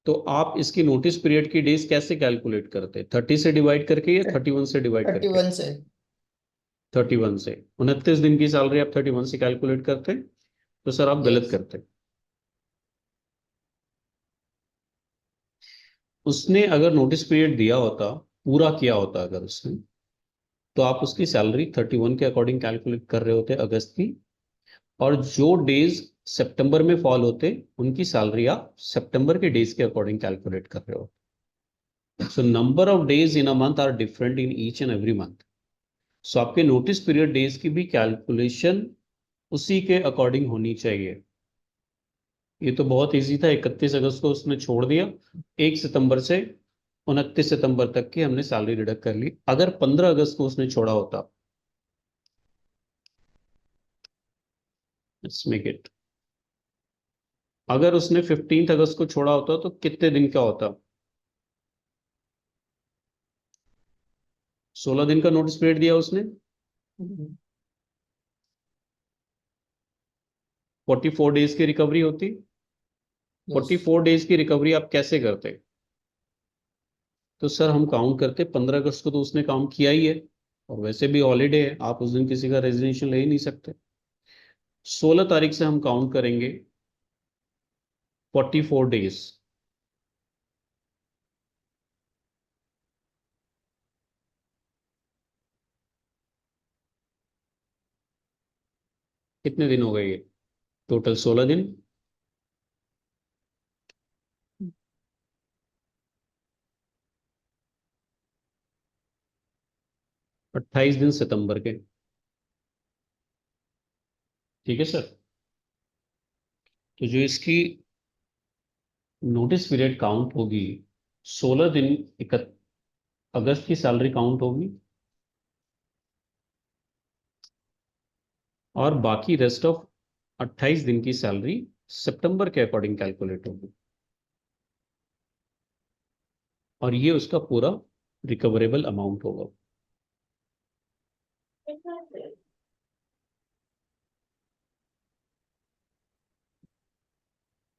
तो आप इसकी नोटिस पीरियड की डेज कैसे कैलकुलेट करते? 30 से डिवाइड करके या 31 से डिवाइड करके? 31 से। 31 से। 29 दिन की सैलरी आप 31 से कैलकुलेट करते हैं, तो सर आप गलत Yes. करते। उसने अगर नोटिस पीरियड दिया होता, पूरा किया होता अगर उसने, तो आप उसकी सैलरी 31 के अकॉर्डिंग कैलकुलेट कर रहे होते अगस्त की, और जो डेज सितंबर में फॉल होते उनकी सैलरी आप सितंबर के डेज के अकॉर्डिंग कैलकुलेट कर रहे हो। So number of days in a month are different in each and every month. So आपके नोटिस पीरियड डेज की भी कैलकुलेशन उसी के अकॉर्डिंग होनी चाहिए। ये तो बहुत इजी था, 31 अगस्त को उसने छोड़ दिया, 1 सितंबर से 29 सितंबर तक की हमने सैलरी डिडक्ट कर ली। अगर 15 अगस्त को उसने छोड़ा होता, लेट्स मेक इट, अगर उसने 15 अगस्त को छोड़ा होता तो कितने दिन का होता? 16 दिन का नोटिस पीरियड दिया उसने, 44 डेज की रिकवरी होती। 44 डेज की रिकवरी आप कैसे करते? तो सर हम काउंट करते 15 अगस्त को तो उसने काम किया ही है, और वैसे भी हॉलीडे है, आप उस दिन किसी का रेजिग्नेशन ले ही नहीं सकते। 16 तारीख से हम काउंट करेंगे 44 डेज। कितने दिन हो गए ये? टोटल 16 दिन। 28 दिन सितंबर के। ठीक है सर। तो जो इसकी नोटिस पीरियड काउंट होगी, 16 दिन अगस्त की सैलरी काउंट होगी, और बाकी रेस्ट ऑफ 28 दिन की सैलरी सितंबर के अकॉर्डिंग कैलकुलेट होगी, और ये उसका पूरा रिकवरेबल अमाउंट होगा।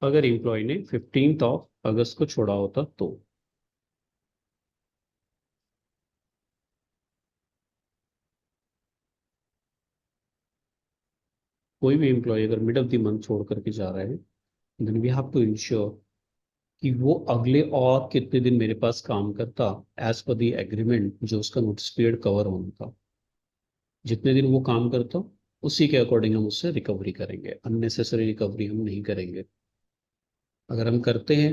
अगर एम्प्लॉय ने 15 ऑफ अगस्त को छोड़ा होता तो कोई भी एम्प्लॉय अगर मिड ऑफ द मंथ छोड़ करके जा रहा है, then we have to ensure कि वो अगले और कितने दिन मेरे पास काम करता, एज पर द एग्रीमेंट जो उसका नोटिस पीरियड कवर होना था। जितने दिन वो काम करता उसी के अकॉर्डिंग हम उससे रिकवरी करेंगे, अननेसेसरी रिकवरी हम नहीं करेंगे। अगर हम करते हैं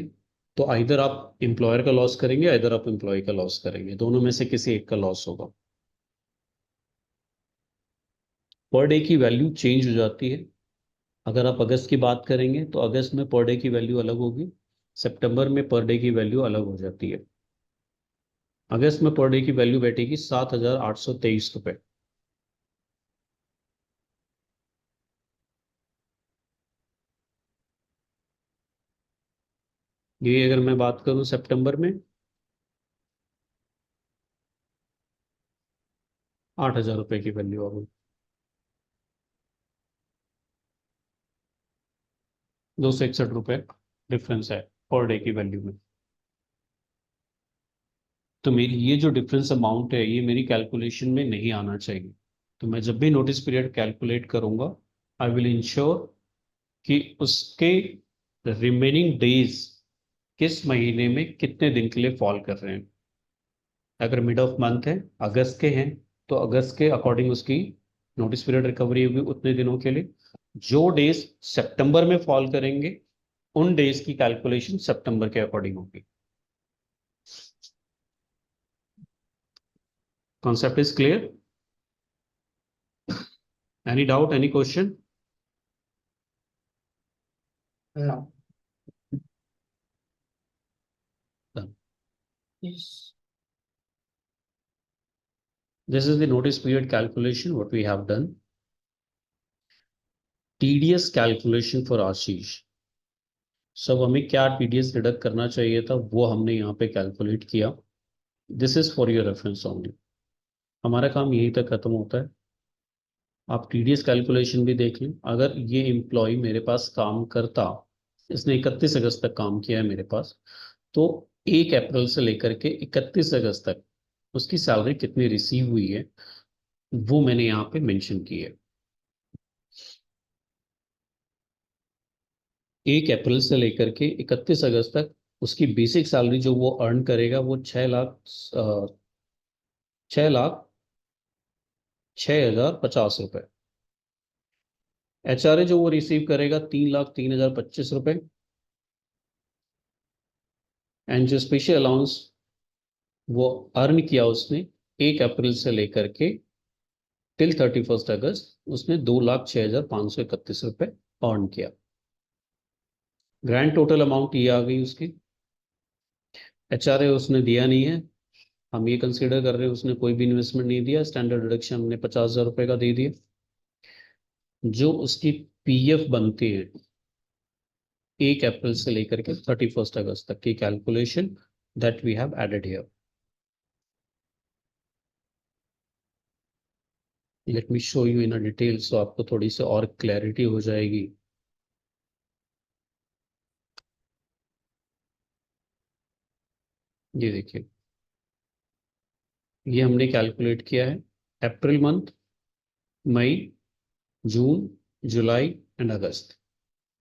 तो आइदर आप एम्प्लॉयर का लॉस करेंगे, आइदर आप एम्प्लॉय का लॉस करेंगे, दोनों में से किसी एक का लॉस होगा। पर डे की वैल्यू चेंज हो जाती है। अगर आप अगस्त की बात करेंगे तो अगस्त में पर डे की वैल्यू अलग होगी, सितंबर में पर डे की वैल्यू अलग हो जाती है। अगस्त में पर डे की वैल्यू बैठेगी 7,823 रुपये। ये अगर मैं बात करूं सितंबर में, 8,000 रुपये की वैल्यू होगी। 261 रुपये डिफरेंस है पर डे की वैल्यू में। तो मेरी ये जो डिफरेंस अमाउंट है ये मेरी कैलकुलेशन में नहीं आना चाहिए। तो मैं जब भी नोटिस पीरियड कैलकुलेट करूंगा, आई विल इंश्योर कि उसके रिमेनिंग डेज किस महीने में कितने दिन के लिए फॉल कर रहे हैं। अगर मिड ऑफ मंथ है, अगस्त के हैं, तो अगस्त के अकॉर्डिंग उसकी नोटिस पीरियड रिकवरी होगी उतने दिनों के लिए। जो डेज सितंबर में फॉल करेंगे उन डेज की कैलकुलेशन सितंबर के अकॉर्डिंग होगी। Concept is clear? Any doubt, any question? No. Yes. This is the notice period calculation what we have done. TDS calculation for आशीष। सब हमें क्या TDS डिडक्ट करना चाहिए था वो हमने यहाँ पे कैलकुलेट किया। This is for your reference only. हमारा काम यहीं तक खत्म होता है। आप टीडीएस कैलकुलेशन भी देख लें। अगर ये एम्प्लॉय मेरे पास काम करता, इसने 31 अगस्त तक काम किया है मेरे पास, तो 1 अप्रैल से लेकर के 31 अगस्त तक उसकी सैलरी कितनी रिसीव हुई है वो मैंने यहाँ पे मेंशन की है। 1 अप्रैल से लेकर के 31 अगस्त तक उसकी बेसिक सैलरी जो वो अर्न करेगा वो 6,06,50,000 रुपए। एचआरए जो वो रिसीव करेगा 3,03,025 रुपए। एंड जो स्पेशल अलाउंस वो अर्न किया उसने 1 अप्रैल से लेकर के टिल 31 अगस्त, उसने 2,06,531 रुपए अर्न किया। ग्रैंड टोटल अमाउंट ये आ गई उसकी। एचआरए उसने दिया नहीं है, हम ये कंसीडर कर रहे हैं उसने कोई भी इन्वेस्टमेंट नहीं दिया। स्टैंडर्ड डिडक्शन हमने 50,000 रुपए का दे दिया। जो उसकी पीएफ बनती है 1 अप्रैल से लेकर के 31 अगस्त तक की calculation that we have added here. Let me show you in a detail, so आपको थोड़ी सी और क्लैरिटी हो जाएगी। ये देखिए, ये हमने कैलकुलेट किया है April month, May, June, July and August.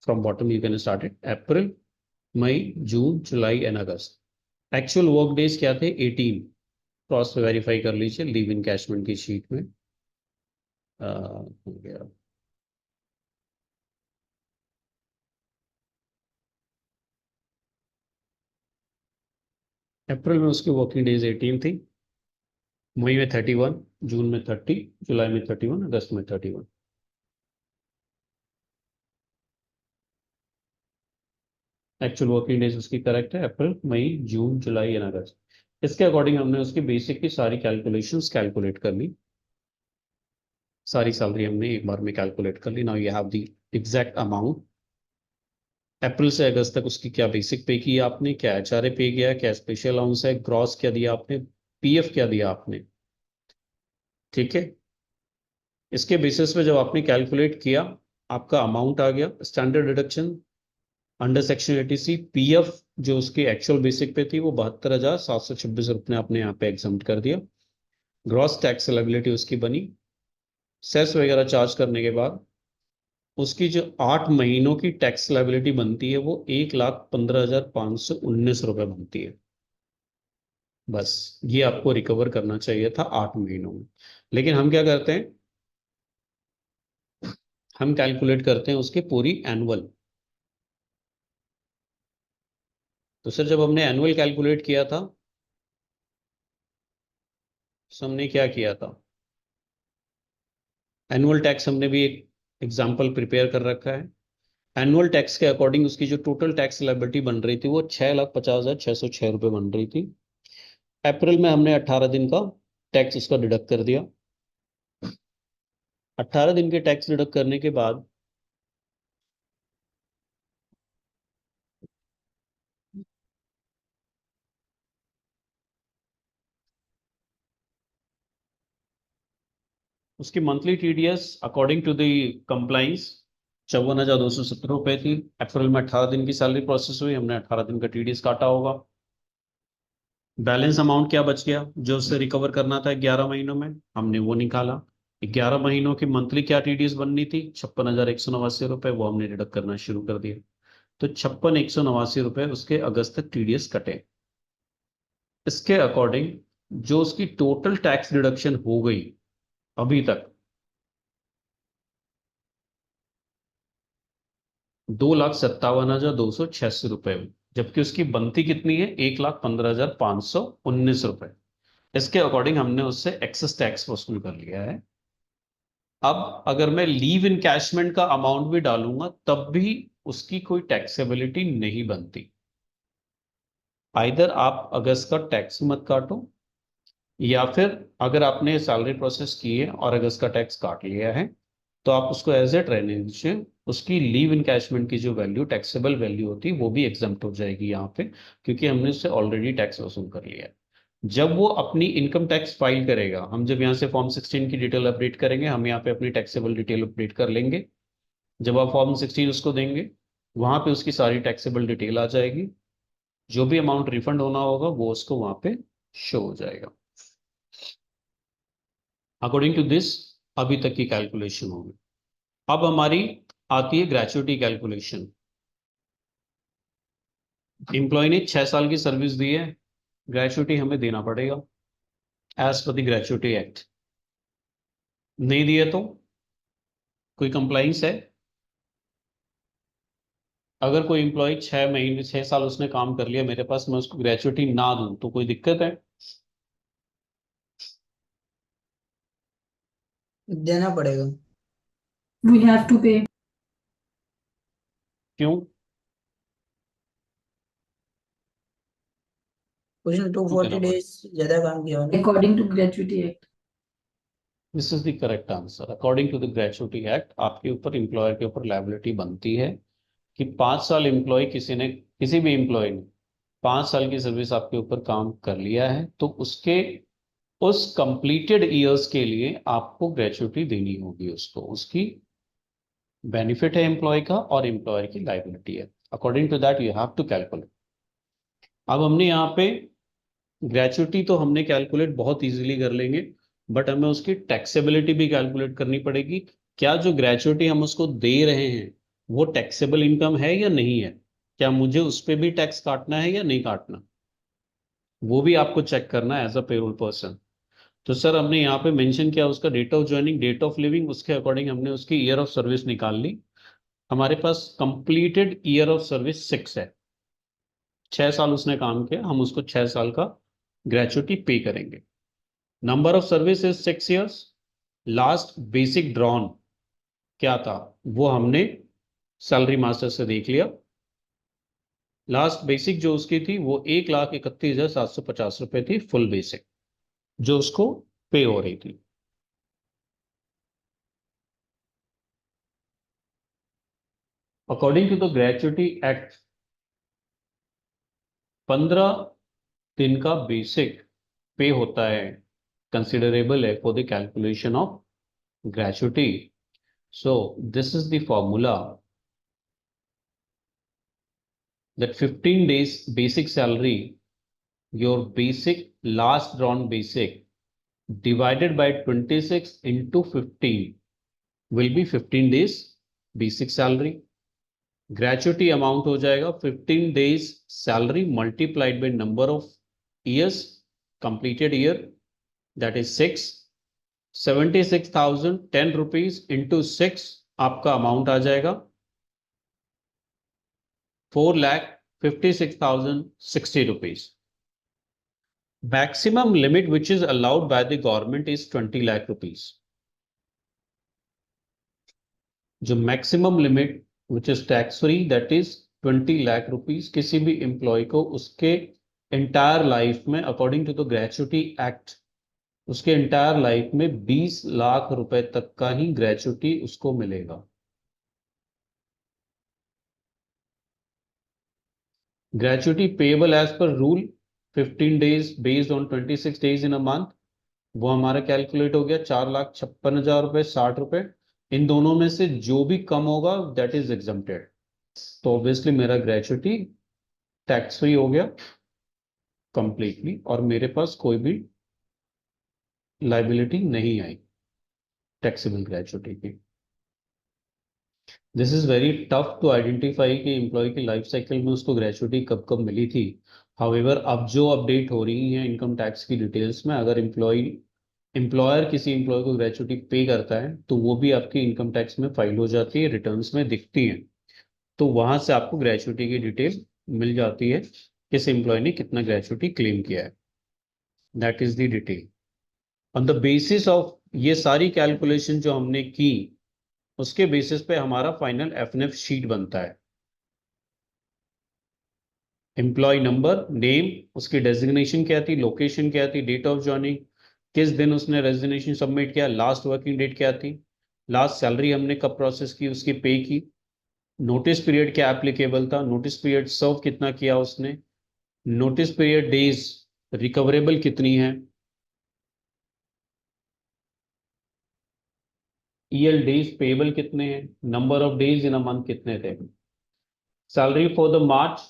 From bottom you can start it. April, May, June, July and August. Actual work days क्या थे? 18। क्रॉस वेरीफाई कर लीजिए लीव इनकैशमेंट की शीट में। हो गया। अप्रैल में उसकी वर्किंग डेज 18 थी, मई में 31, जून में 30, जुलाई में 31, अगस्त में 31। एक्चुअल वर्किंग डेज उसकी करेक्ट है, अप्रैल, मई, जून, जुलाई एंड अगस्त। इसके अकॉर्डिंग हमने उसकी बेसिक की सारी कैलकुलेशंस कैलकुलेट कर ली। सारी सैलरी हमने एक बार में कैलकुलेट कर ली। Now you have the exact amount. April से अगस्त तक उसकी क्या बेसिक पे की आपने, क्या एचआरए पे किया, क्या स्पेशल अलाउंस है, ग्रॉस क्या दिया आपने, पीएफ क्या दिया आपने। ठीक है, इसके बेसिस पे जब आपने कैलकुलेट किया आपका अमाउंट आ गया। Standard deduction under section 80C, PF जो उसकी एक्चुअल बेसिक पे थी वो 72,726 रुपये आपने यहाँ पे एग्जाम्प्ट कर दिया। ग्रॉस टैक्स लायबिलिटी उसकी बनी। सेस वगैरह चार्ज करने के बाद उसकी जो 8 महीनों की टैक्स लायबिलिटी बनती है वो 1,15,519 रुपये बनती है। बस ये आपको रिकवर करना चाहिए था 8 महीनों में। लेकिन हम क्या करते हैं, हम कैलकुलेट करते हैं उसकी पूरी एनुअल। तो सर जब हमने एनुअल कैलकुलेट किया था, तो हमने क्या किया था, एनुअल टैक्स हमने भी एक एग्जाम्पल प्रिपेयर कर रखा है। एनुअल टैक्स के अकॉर्डिंग उसकी जो टोटल टैक्स लायबिलिटी बन रही थी वो 6,50,606 रुपये बन रही थी। अप्रैल में हमने 18 दिन का टैक्स उसका डिडक्ट कर दिया। 18 दिन के टैक्स डिडक्ट करने के बाद उसकी monthly TDS according to the compliance 54,270 रुपये थी। अप्रैल में 18 दिन की सैलरी प्रोसेस हुई, हमने 18 दिन का टीडीएस काटा होगा। बैलेंस अमाउंट क्या बच गया जो उससे रिकवर करना था 11 महीनों में, हमने वो निकाला। 11 महीनों की मंथली क्या टीडीएस बननी थी? 56,189 रुपये, वो हमने डिडक्ट करना शुरू कर दिया। तो 56,189 रुपये उसके अगस्त तक टीडीएस कटे। इसके अकॉर्डिंग जो उसकी टोटल टैक्स डिडक्शन हो गई अभी तक 2,57,286 रुपये, जबकि उसकी बनती कितनी है? 1,15,519 रुपये। इसके अकॉर्डिंग हमने उससे एक्सेस टैक्स वसूल कर लिया है। अब अगर मैं लीव इनकैशमेंट का अमाउंट भी डालूंगा तब भी उसकी कोई टैक्सेबिलिटी नहीं बनती। आइदर आप अगस्त का टैक्स मत काटो, या फिर अगर आपने सैलरी प्रोसेस की है और अगस्त का टैक्स काट लिया है तो आप उसको एज एट रहने दीजिए। उसकी लीव इनकैशमेंट की जो वैल्यू, टैक्सेबल वैल्यू होती है, वो भी एग्जम्प्ट हो जाएगी यहाँ पे, क्योंकि हमने उससे ऑलरेडी टैक्स वसूल कर लिया है। जब वो अपनी इनकम टैक्स फाइल करेगा, हम जब यहाँ से फॉर्म 16 की डिटेल अपडेट करेंगे, हम यहाँ पे अपनी टैक्सेबल डिटेल अपडेट कर लेंगे। जब आप फॉर्म 16 उसको देंगे, वहां पे उसकी सारी टैक्सेबल डिटेल आ जाएगी। जो भी अमाउंट रिफंड होना होगा वो उसको वहां पे शो हो जाएगा। अकॉर्डिंग टू दिस अभी तक की कैलकुलेशन होगी। अब हमारी आती है ग्रेचुइटी कैलकुलेशन। एम्प्लॉय ने 6 साल की सर्विस दी है, ग्रेचुइटी हमें देना पड़ेगा as per the gratuity act. नहीं दिए तो कोई कंप्लाइंस है? अगर कोई एम्प्लॉय 6 महीने 6 साल उसने काम कर लिया मेरे पास, मैं उसको ग्रेचुइटी ना दूं तो कोई दिक्कत है? देना पड़ेगा। We have to pay क्यों? उसने क्यों 240 देना पड़ेगा? डेज ज्यादा काम किया होगा। according to Gratuity Act. This is the correct answer. According to the gratuity act आपके ऊपर, एम्प्लॉयर के ऊपर लायबिलिटी बनती है कि 5 साल एम्प्लॉय किसी भी एम्प्लॉय ने 5 साल की सर्विस आपके ऊपर काम कर लिया है तो उसके उस कंप्लीटेड ईयर्स के लिए आपको ग्रेचुइटी देनी होगी उसको। उसकी बेनिफिट है एम्प्लॉय का और एम्प्लॉयर की लायबिलिटी है। According to that you have to calculate. अब हमने यहाँ पे ग्रेचुइटी तो हमने कैलकुलेट बहुत इजीली कर लेंगे, बट हमें उसकी टैक्सेबिलिटी भी कैलकुलेट करनी पड़ेगी। क्या जो ग्रेचुइटी हम उसको दे रहे हैं वो टैक्सेबल इनकम है या नहीं है? क्या मुझे उस पर भी टैक्स काटना है या नहीं काटना? वो भी आपको चेक करना है एज अ पेरोल पर्सन। तो सर हमने यहाँ पे मेंशन किया उसका date of joining, date of living, उसके अकॉर्डिंग हमने उसकी ईयर ऑफ सर्विस निकाल ली। हमारे पास कंप्लीटेड ईयर ऑफ सर्विस 6 है। 6 साल उसने काम किया, हम उसको 6 साल का ग्रेचुइटी पे करेंगे। Number of service is 6 years। Last basic drawn क्या था वो हमने सैलरी मास्टर से देख लिया। लास्ट बेसिक जो उसकी थी वो 1,31,750 रुपए थी, फुल बेसिक जो उसको पे हो रही थी। According to the gratuity act 15 दिन का बेसिक पे होता है, कंसिडरेबल है for the calculation of gratuity. So this is the formula that 15 days basic salary, your basic last drawn basic divided by 26 into 15 will be 15 days basic salary. Gratuity amount हो जाएगा 15 days salary multiplied by number of years completed year, that is 6। 76,010 rupees into 6 आपका amount आ जाएगा 4,56,060 rupees. Maximum limit which is allowed by the government is 20 lakh rupees. जो maximum limit which is tax free that is 20 lakh rupees किसी भी employee को उसके entire life में according to the gratuity act उसके एंटायर लाइफ में 20 लाख रुपए तक का ही ग्रेचुइटी उसको मिलेगा। Gratuity payable as per rule 15 days based on 26 days in a month, वो हमारा कैलकुलेट हो गया 4,56,000 रुपए 60 रुपए। इन दोनों में से जो भी कम होगा दैट इज एग्जम्प्टेड। तो ऑब्वियसली मेरा ग्रेचुइटी टैक्स फ्री हो गया कंप्लीटली और मेरे पास कोई भी लाइबिलिटी नहीं आई टैक्सेबल ग्रेचुइटी की। This is very tough to identify कि एम्प्लॉय की लाइफ साइकिल में उसको ग्रेचुइटी कब कब मिली थी। हाउएवर अब जो अपडेट हो रही है इनकम टैक्स की डिटेल्स में, अगर एम्प्लॉयर किसी एम्प्लॉय को ग्रेचुइटी पे करता है तो वो भी आपकी इनकम टैक्स में फाइल हो जाती है, रिटर्न्स में दिखती है। तो वहां से आपको ग्रेचुइटी की डिटेल मिल जाती है, किस एम्प्लॉय ने कितना ग्रेचुइटी क्लेम किया है। That is the detail. On the basis of ये सारी कैलकुलेशन जो हमने की उसके बेसिस पे हमारा फाइनल एफएनएफ शीट बनता है। एम्प्लॉय नंबर, नेम, उसकी डेजिग्नेशन क्या थी, लोकेशन क्या थी, डेट ऑफ ज्वाइनिंग, किस दिन उसने रेजिग्नेशन सबमिट किया, लास्ट वर्किंग डेट क्या थी, लास्ट सैलरी हमने कब प्रोसेस की, उसकी पे की, नोटिस पीरियड क्या एप्लीकेबल था, नोटिस पीरियड सर्व कितना किया उसने, नोटिस पीरियड डेज रिकवरेबल कितनी है, EL डेज पेएबल कितने हैं, number of days in a month कितने थे। सैलरी फॉर द मार्च,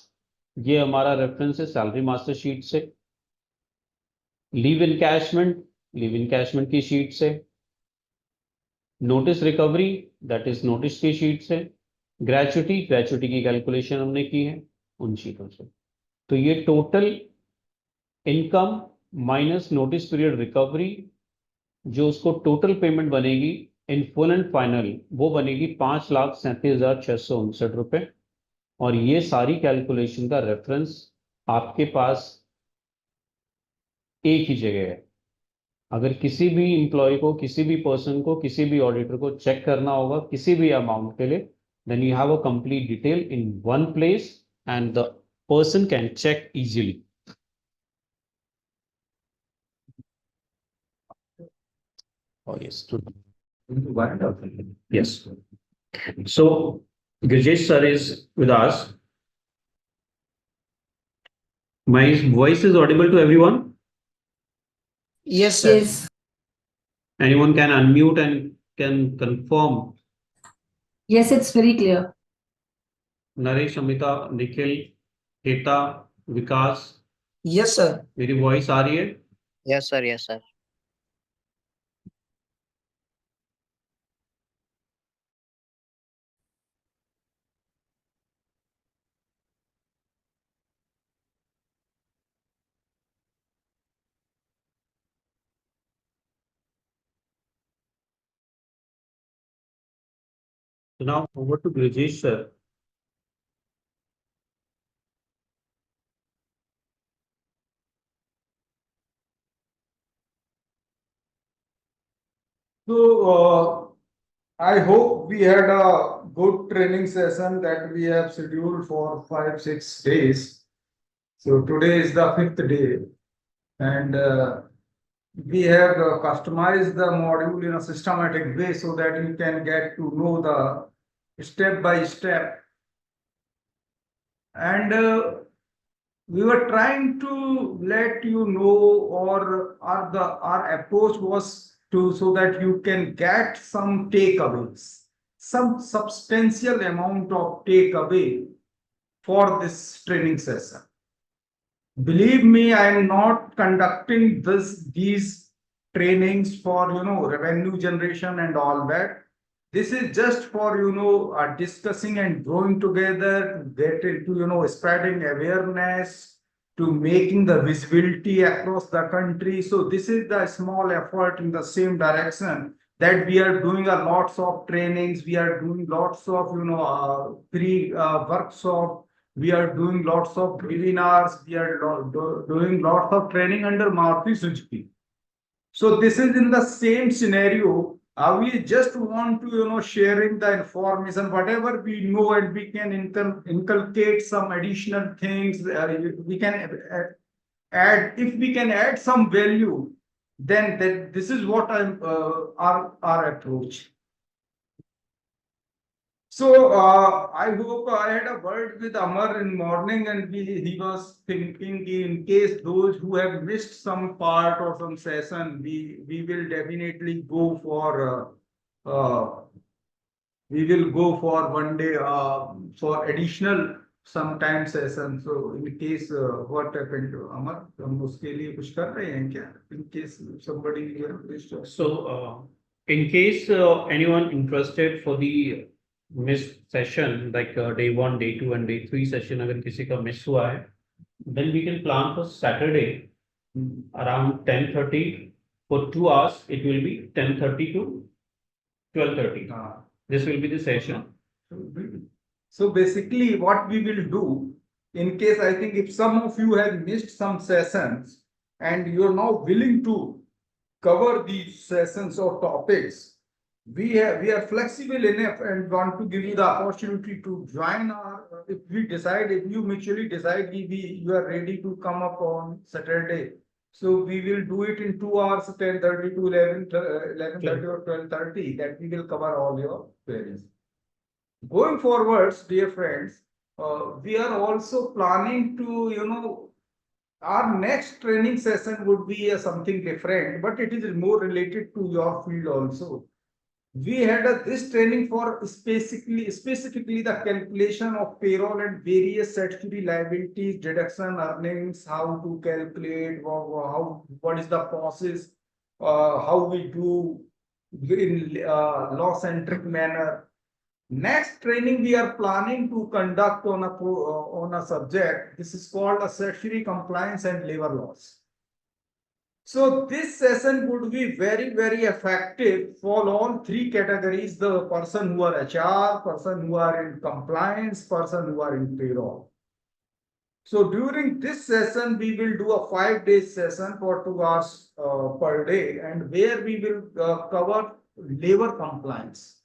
ये हमारा रेफरेंस है सैलरी मास्टर शीट से। लीव इनकैशमेंट की शीट से। Notice recovery, that is notice की शीट से। ग्रेचुटी की कैलकुलेशन हमने की है उन शीटों से। तो ये total income minus notice period recovery, जो उसको टोटल पेमेंट बनेगी इन फुल एंड फाइनल, वो बनेगी 5,37,659 रुपए। और ये सारी कैलकुलेशन का रेफरेंस आपके पास एक ही जगह है। अगर किसी भी इंप्लॉय को, किसी भी पर्सन को, किसी भी ऑडिटर को चेक करना होगा किसी भी अमाउंट के लिए, then you have a complete detail in one place and the person can check easily. Oh yes, yes. So Grijesh sir is with us. My voice is audible to everyone. Yes, sir. Yes. Anyone can unmute and can confirm. Yes, it's very clear. Naresh, Amita, Nikhil, हेता, विकास, Yes, sir. मेरी voice आ रही है? Yes, sir. Yes, sir. So now over to Grijesh sir. So, I hope we had a good training session that we have scheduled for 5-6 days. So today is the 5th day, and we have customized the module in a systematic way so that you can get to know the step by step. And we were trying to let you know, or our approach was to so that you can get some takeaways, some substantial amount of takeaway for this training session. Believe me, I am not conducting these trainings for revenue generation and all that. This is just for discussing and growing together, to get into spreading awareness, to making the visibility across the country. So this is the small effort in the same direction, that we are doing a lots of trainings, we are doing lots of pre workshop, we are doing lots of webinars, we are doing lots of training under Maruti Suzuki. So this is in the same scenario. We just want to sharing the information, whatever we know, and we can inculcate some additional things. We can add, if we can add some value, then this is what I'm our approach. So I hope I had a word with Amar in morning, and he was thinking, in case those who have missed some part or some session, we will definitely go for we will go for one day for additional sometime session. So in case what happened to Amar, हम उसके लिए कुछ कर रहे हैं क्या? In case somebody So in case anyone interested for the missed session, like day 1, day 2 and day 3 session, अगर किसी का miss हुआ है, then we can plan for Saturday around 10:30 for 2 hours. It will be 10:30 to 12:30. This will be the session. So basically what we will do, in case I think if some of you have missed some sessions and you are now willing to cover these sessions or topics, we are flexible enough and want to give you the opportunity to join our, if you mutually decide you are ready to come up on Saturday. So we will do it in 2 hours, 10:30 to 11:30 or 12:30, that we will cover all your queries. Going forwards, dear friends, we are also planning to Our next training session would be something different, but it is more related to your field also. We had this training for specifically the calculation of payroll and various statutory liabilities, deduction, earnings, how to calculate, what is the process, how we do in law-centric manner. Next training we are planning to conduct on a subject. This is called a statutory compliance and labor laws. So this session would be very effective for all three categories: the person who are HR, person who are in compliance, person who are in payroll. So during this session, we will do a 5-day session for 2 hours per day, and where we will cover labor compliance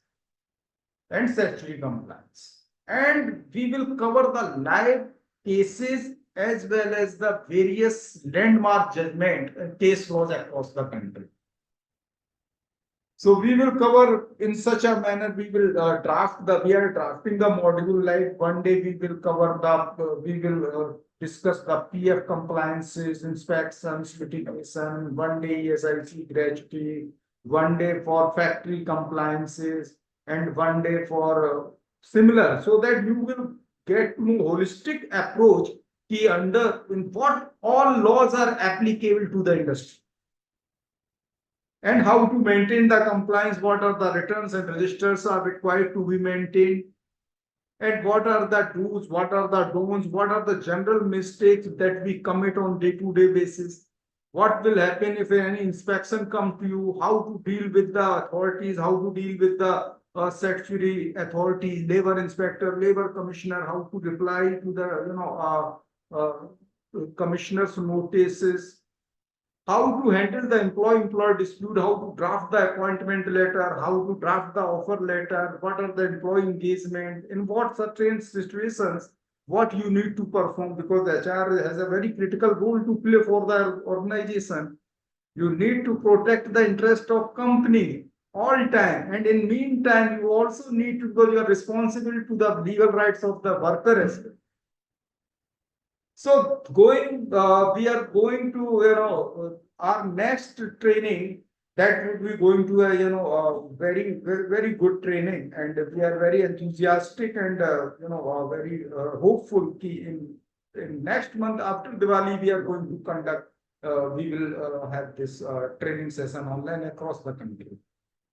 and statutory compliance. And we will cover the live cases as well as the various landmark judgment and case laws across the country. So we will cover in such a manner, we will we are drafting the module, like one day we will cover discuss the PF compliances, inspections, litigation, one day SIC gratuity, one day for factory compliances, and one day for similar, so that you will get to know holistic approach in what all laws are applicable to the industry, and how to maintain the compliance, what are the returns and registers are required to be maintained, and what are the do's, what are the don'ts, what are the general mistakes that we commit on day-to-day basis, what will happen if any inspection come to you, how to deal with the authorities, how to deal with the statutory authorities, labor inspector, labor commissioner, how to reply to the commissioner's notices, how to handle the employee-employer dispute, how to draft the appointment letter, how to draft the offer letter, what are the employee engagement, in what certain situations, what you need to perform, because HR has a very critical role to play for the organization. You need to protect the interest of company all time, and in meantime, you also need to go, you are responsible to the legal rights of the worker as well. So we are going to, our next training, that would be going to a very good training, and we are very enthusiastic and very hopeful in next month after Diwali we are going to conduct. We will have this training session online across the country,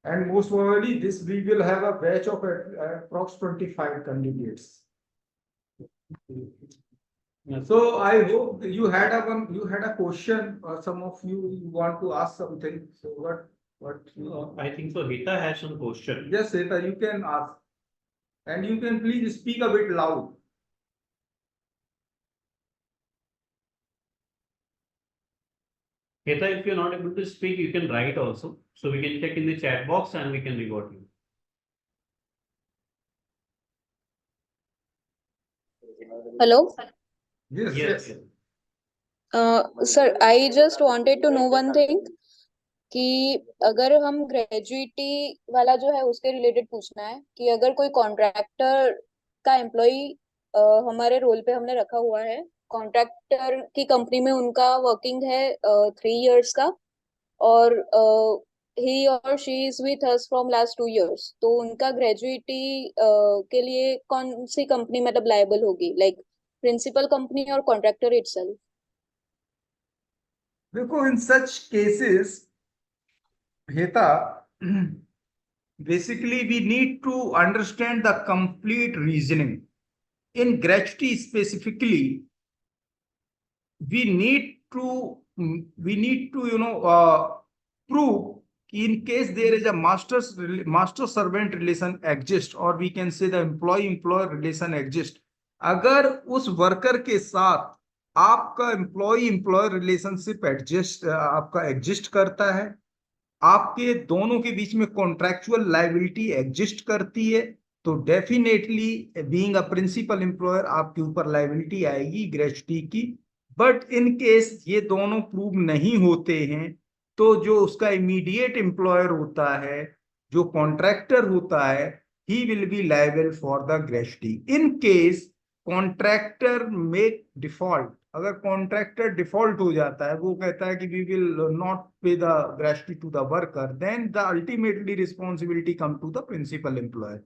and most probably this we will have a batch of approx 25 candidates. So I hope you had a question, or some of you want to ask something. So what? I think so. Hita has some question. Yes, Hita, you can ask, and you can please speak a bit loud. Hita, if you're not able to speak, you can write also. So we can check in the chat box and we can reward you. Hello. Yes. Sir, I just wanted to know one thing कि अगर हम gratuity वाला जो है उसके related पूछना है कि अगर कोई कॉन्ट्रैक्टर का एम्प्लॉय हमारे रोल पे हमने रखा हुआ है, कॉन्ट्रैक्टर की कंपनी में उनका वर्किंग है 3 years का, और he or she is with us from last 2 years, तो उनका ग्रेजुएटी के लिए कौन सी कंपनी मतलब लायबल होगी, लाइक प्रिंसिपल कंपनी और कॉन्ट्रैक्टर इटसेल्फ? देखो, in such cases, Heta, basically we need to understand the complete reasoning. In gratuity specifically, we need to prove in case there is a master servant relation exists, or we can say the employee employer relation exists. अगर उस worker के साथ आपका employ employer relationship आपका exist करता है, आपके दोनों के बीच में कॉन्ट्रैक्चुअल लायबिलिटी एग्जिस्ट करती है, तो definitely being a principal employer आपके ऊपर लायबिलिटी आएगी ग्रेच्युटी की। बट इन केस ये दोनों प्रूव नहीं होते हैं, तो जो उसका इमीडिएट एम्प्लॉयर होता है, जो कॉन्ट्रैक्टर होता है, he will be liable for the gratuity. In case contractor make default अगर कॉन्ट्रैक्टर डिफॉल्ट हो जाता है, वो कहता है कि we will not pay the gratuity to the worker, then the ultimately responsibility come to the principal employer.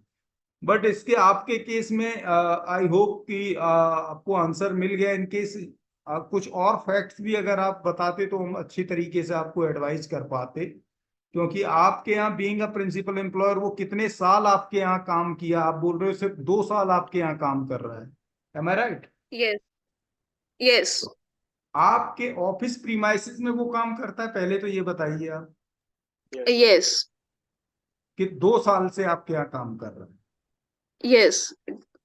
But इसके आपके केस में आई होप कि आपको आंसर मिल गया। इन केस कुछ और फैक्ट्स भी अगर आप बताते तो हम अच्छी तरीके से आपको एडवाइस कर पाते, क्योंकि आपके यहाँ बीइंग अ प्रिंसिपल एम्प्लॉयर, वो कितने साल आपके यहाँ काम किया? आप बोल रहे हो सिर्फ 2 साल आपके यहाँ काम कर रहा है, एम आई राइट? Yes, yes. आपके ऑफिस प्रीमाइसेस में वो काम करता है, पहले तो ये बताइए आप Yes, कि 2 साल से आपके यहाँ काम कर रहा है। yes.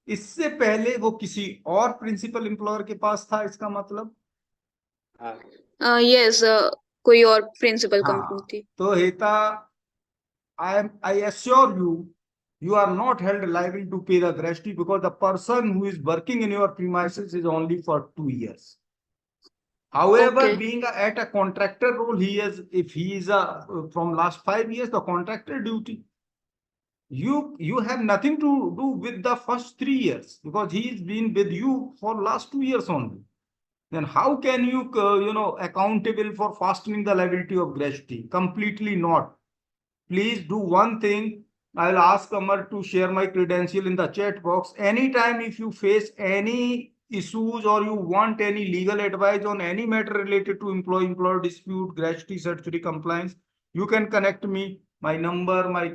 इससे पहले वो किसी और प्रिंसिपल एम्प्लॉयर के पास था, इसका मतलब? Yes, कोई और प्रिंसिपल हाँ, कंपनी थी। तो हेता, I assure you, you are not held liable to pay the gratuity because the person who is working in your premises is only for 2 years. However, Okay. being at a contractor role, if he is from last 5 years, the contractor duty, you have nothing to do with the first 3 years because he has been with you for last 2 years only. Then how can you, accountable for fastening the liability of gratuity? Completely not. Please do one thing. I'll ask Amar to share my credential in the chat box. Anytime if you face any issues or you want any legal advice on any matter related to employer dispute, gratuity, statutory compliance, you can connect me. My number, my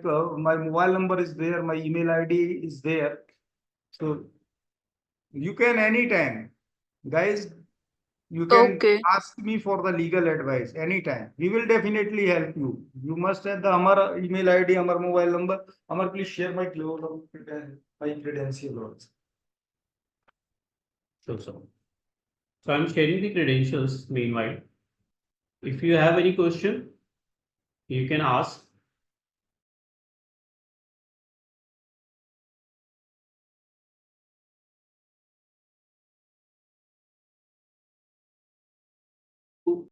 mobile number is there. My email ID is there. So you can anytime, guys. You can Okay. ask me for the legal advice anytime. We will definitely help you. You must have the Amar email ID, Amar mobile number. Amar, please share my credential also. Sure, sir. So I'm sharing the credentials meanwhile. If you have any question, you can ask.